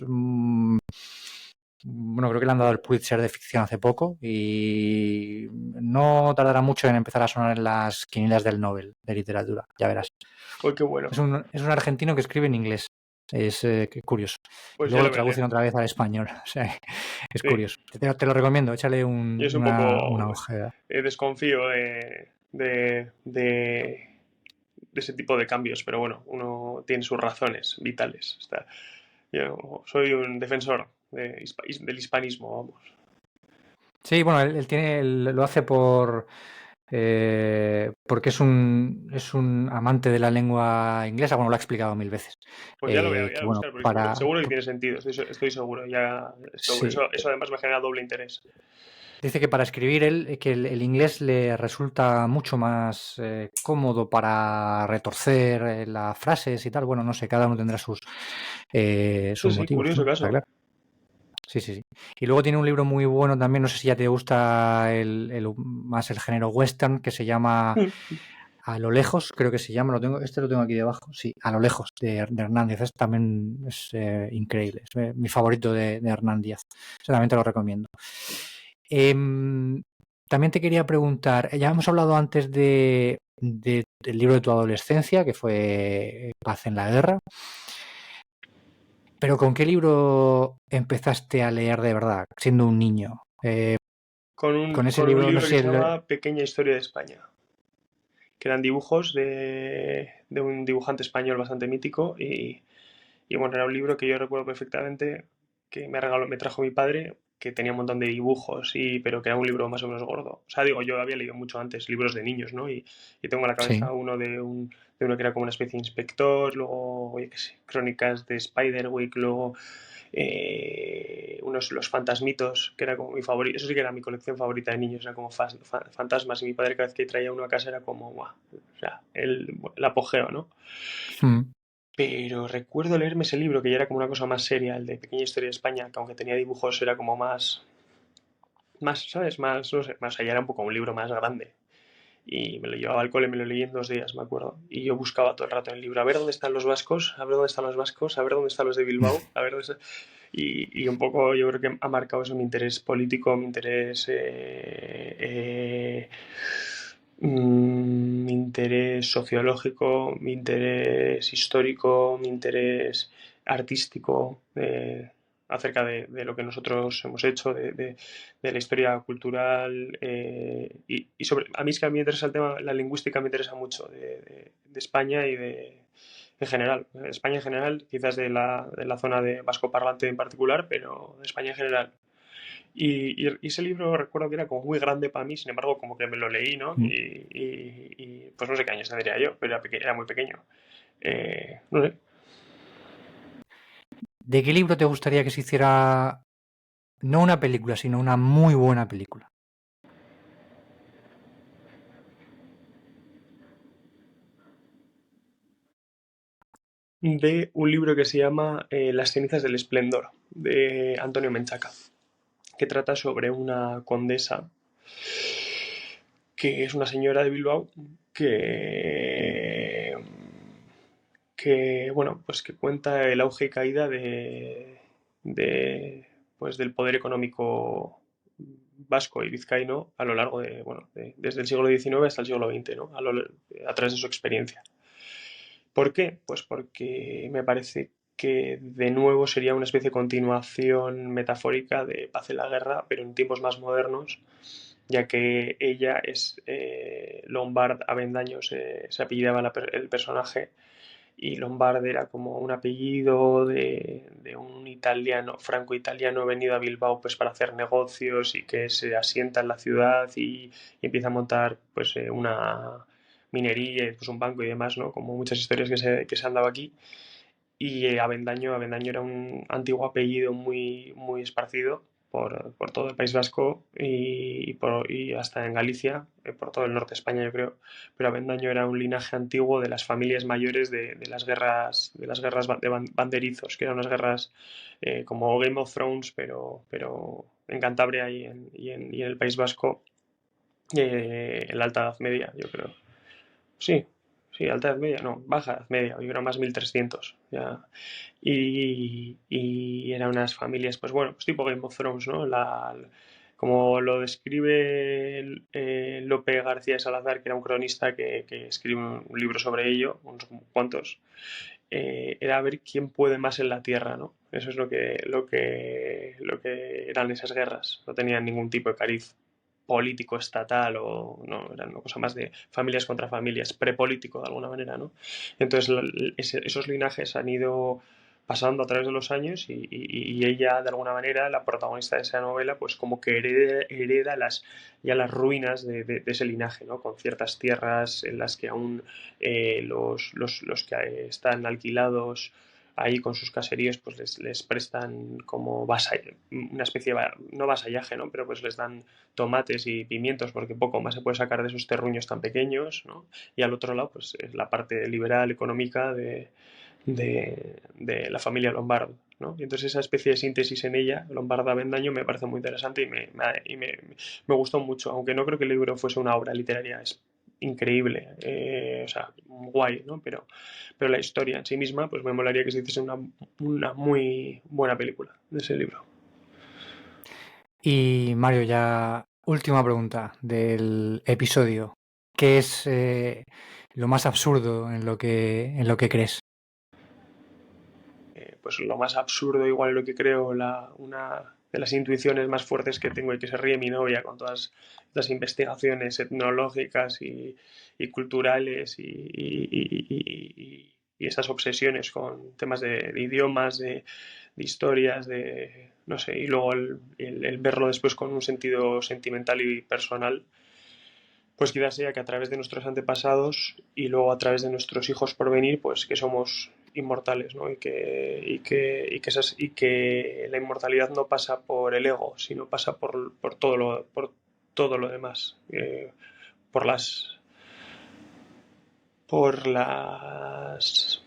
Speaker 2: bueno, creo que le han dado el Pulitzer de ficción hace poco y no tardará mucho en empezar a sonar en las quinielas del Nobel de literatura, ya verás.
Speaker 3: Uy, qué bueno.
Speaker 2: Es un argentino que escribe en inglés, es curioso. Y
Speaker 3: Pues ya
Speaker 2: luego
Speaker 3: lo
Speaker 2: lo
Speaker 3: voy a leer.
Speaker 2: traducen otra vez al español, o sea, es
Speaker 3: Sí.
Speaker 2: curioso. Te lo recomiendo, échale
Speaker 3: Yo es un
Speaker 2: una
Speaker 3: poco
Speaker 2: ojeada.
Speaker 3: desconfío de ese tipo de cambios, pero bueno, uno tiene sus razones vitales. Yo soy un defensor del hispanismo, vamos.
Speaker 2: Sí, bueno, él lo hace porque es un amante de la lengua inglesa. Bueno, lo ha explicado 1000 veces.
Speaker 3: Pues ya
Speaker 2: Que
Speaker 3: lo
Speaker 2: bueno,
Speaker 3: buscar, porque seguro que tiene sentido, estoy seguro.
Speaker 2: sí,
Speaker 3: Eso además me genera doble interés.
Speaker 2: dice que para escribir que el inglés le resulta mucho más cómodo para retorcer las frases y tal. Bueno, no sé, cada uno tendrá
Speaker 3: Sí,
Speaker 2: sus
Speaker 3: sí,
Speaker 2: motivos,
Speaker 3: curioso
Speaker 2: ¿no? Está
Speaker 3: caso.
Speaker 2: claro. Sí, sí, sí. Y luego tiene un libro muy bueno también, no sé si ya te gusta más el género western, que se llama
Speaker 3: Mm.
Speaker 2: A lo lejos, creo que se llama, lo tengo aquí debajo, sí, A lo lejos, de Hernández. También es increíble, es mi favorito de Hernán Díaz. Solamente lo recomiendo. También te quería preguntar, ya hemos hablado antes del libro de tu adolescencia, que fue Paz en la Guerra, pero ¿con qué libro empezaste a leer de verdad, siendo un niño? Con ese
Speaker 3: Con un
Speaker 2: libro, no
Speaker 3: libro que
Speaker 2: sé,
Speaker 3: se llama Pequeña Historia de España, que eran dibujos de un dibujante español bastante mítico y bueno, era un libro que yo recuerdo perfectamente que me trajo mi padre, que tenía un montón de dibujos, pero que era un libro más o menos gordo. O sea, digo, yo había leído mucho antes libros de niños, ¿no? Y tengo en la cabeza
Speaker 2: sí,
Speaker 3: uno de uno que era como una especie de inspector, luego, oye, qué sé, crónicas de Spiderwick, luego unos los fantasmitos, que era como mi favorito. Eso sí que era mi colección favorita de niños, era como fantasmas. Y mi padre cada vez que traía uno a casa era como, guau, o sea, el apogeo, ¿no?
Speaker 2: mm,
Speaker 3: Pero recuerdo leerme ese libro, que ya era como una cosa más seria, el de Pequeña Historia de España, que aunque tenía dibujos era como más, ¿sabes? Más, no sé, más allá era un poco un libro más grande. Y me lo llevaba al cole, me lo leí en 2 días, me acuerdo. Y yo buscaba todo el rato en el libro, a ver dónde están los vascos, a ver dónde están los vascos, a ver dónde están los de Bilbao, a ver dónde está... Y un poco yo creo que ha marcado eso mi interés político, mi interés mi interés sociológico, mi interés histórico, mi interés artístico acerca de lo que nosotros hemos hecho, de la historia cultural y sobre, a mí es que a mí me interesa el tema, la lingüística me interesa mucho de España y en general, España en general, quizás de la zona de vasco parlante en particular, pero de España en general. Y ese libro recuerdo que era como muy grande para mí, sin embargo, como que me lo leí, ¿no?
Speaker 2: mm.
Speaker 3: Pues no sé qué años tendría yo, pero era muy pequeño. No sé.
Speaker 2: ¿De qué libro te gustaría que se hiciera no una película, sino una muy buena película?
Speaker 3: De un libro que se llama Las cenizas del esplendor, de Antonio Menchaca, que trata sobre una condesa que es una señora de Bilbao que bueno, pues que cuenta el auge y caída pues del poder económico vasco y vizcaíno a lo largo bueno, desde el siglo XIX hasta el siglo XX, ¿no? A través de su experiencia. ¿Por qué? Pues porque me parece que de nuevo sería una especie de continuación metafórica de Paz en la Guerra, pero en tiempos más modernos, ya que ella es Lombard Avendaño, se apellidaba el personaje, y Lombard era como un apellido de un italiano, franco-italiano venido a Bilbao pues para hacer negocios y que se asienta en la ciudad y empieza a montar pues una minería, pues un banco y demás, ¿no? Como muchas historias que se han dado aquí. Y Avendaño era un antiguo apellido muy, muy esparcido por todo el País Vasco y hasta en Galicia, por todo el norte de España, yo creo. Pero Avendaño era un linaje antiguo de las familias mayores de las guerras de banderizos, que eran unas guerras como Game of Thrones, pero en Cantabria y en el País Vasco, en la Alta Edad Media, yo creo. Sí, sí, Alta Edad Media, no, Baja Edad Media, yo creo más 1300 ya. Y eran unas familias, pues bueno, pues tipo Game of Thrones, ¿no? Como lo describe Lope García de Salazar, que era un cronista que escribe un libro sobre ello, unos cuantos, era ver quién puede más en la tierra, ¿no? Eso es lo que eran esas guerras. No tenían ningún tipo de cariz político estatal o no, eran una cosa más de familias contra familias, prepolítico de alguna manera, ¿no? Entonces esos linajes han ido pasando a través de los años y ella de alguna manera, la protagonista de esa novela, pues como que hereda ya las ruinas de ese linaje, ¿no? Con ciertas tierras en las que aún los que están alquilados ahí con sus caseríos pues les prestan como una especie de, no vasallaje, ¿no? Pero pues les dan tomates y pimientos porque poco más se puede sacar de esos terruños tan pequeños, ¿no? Y al otro lado pues es la parte liberal económica de la familia Lombardo, ¿no? Y entonces esa especie de síntesis en ella, Lombardo Avendaño, me parece muy interesante y me gustó mucho, aunque no creo que el libro fuese una obra literaria increíble, o sea, guay, ¿no? Pero la historia en sí misma, pues me molaría que se hiciese una muy buena película de ese libro.
Speaker 2: Y Mario, ya última pregunta del episodio. ¿Qué es lo más absurdo en lo que crees?
Speaker 3: Pues lo más absurdo, igual lo que creo, una de las intuiciones más fuertes que tengo y que se ríe mi novia con todas las investigaciones etnológicas y culturales y esas obsesiones con temas de idiomas, de historias, de no sé, y luego el verlo después con un sentido sentimental y personal, pues quizás sea que a través de nuestros antepasados y luego a través de nuestros hijos por venir, pues que somos inmortales, ¿no? Y que la inmortalidad no pasa por el ego, sino pasa por todo lo demás, por las por las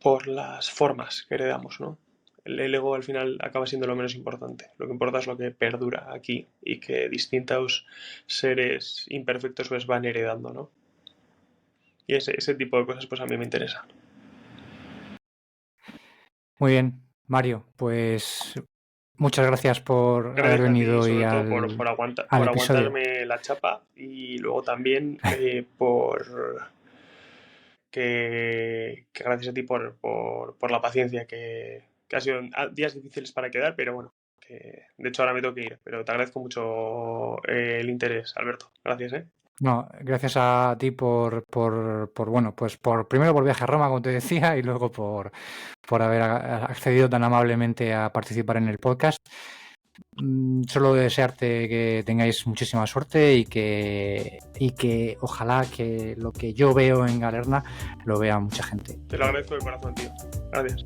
Speaker 3: por las formas que heredamos, ¿no? El ego al final acaba siendo lo menos importante. Lo que importa es lo que perdura aquí y que distintos seres imperfectos pues van heredando, ¿no? Y ese tipo de cosas pues a mí me interesan.
Speaker 2: Muy bien, Mario, pues muchas gracias por haber
Speaker 3: Gracias a ti,
Speaker 2: venido hoy
Speaker 3: sobre todo
Speaker 2: al
Speaker 3: por
Speaker 2: episodio.
Speaker 3: aguantarme la chapa y luego también que gracias a ti por la paciencia que ha sido días difíciles para quedar, pero bueno, que de hecho ahora me tengo que ir, pero te agradezco mucho el interés, Alberto. Gracias, ¿eh?
Speaker 2: No, gracias a ti bueno, pues primero por viaje a Roma, como te decía, y luego por haber accedido tan amablemente a participar en el podcast. Solo desearte que tengáis muchísima suerte y que ojalá que lo que yo veo en Galerna lo vea mucha gente.
Speaker 3: Te lo agradezco de corazón, tío. Gracias.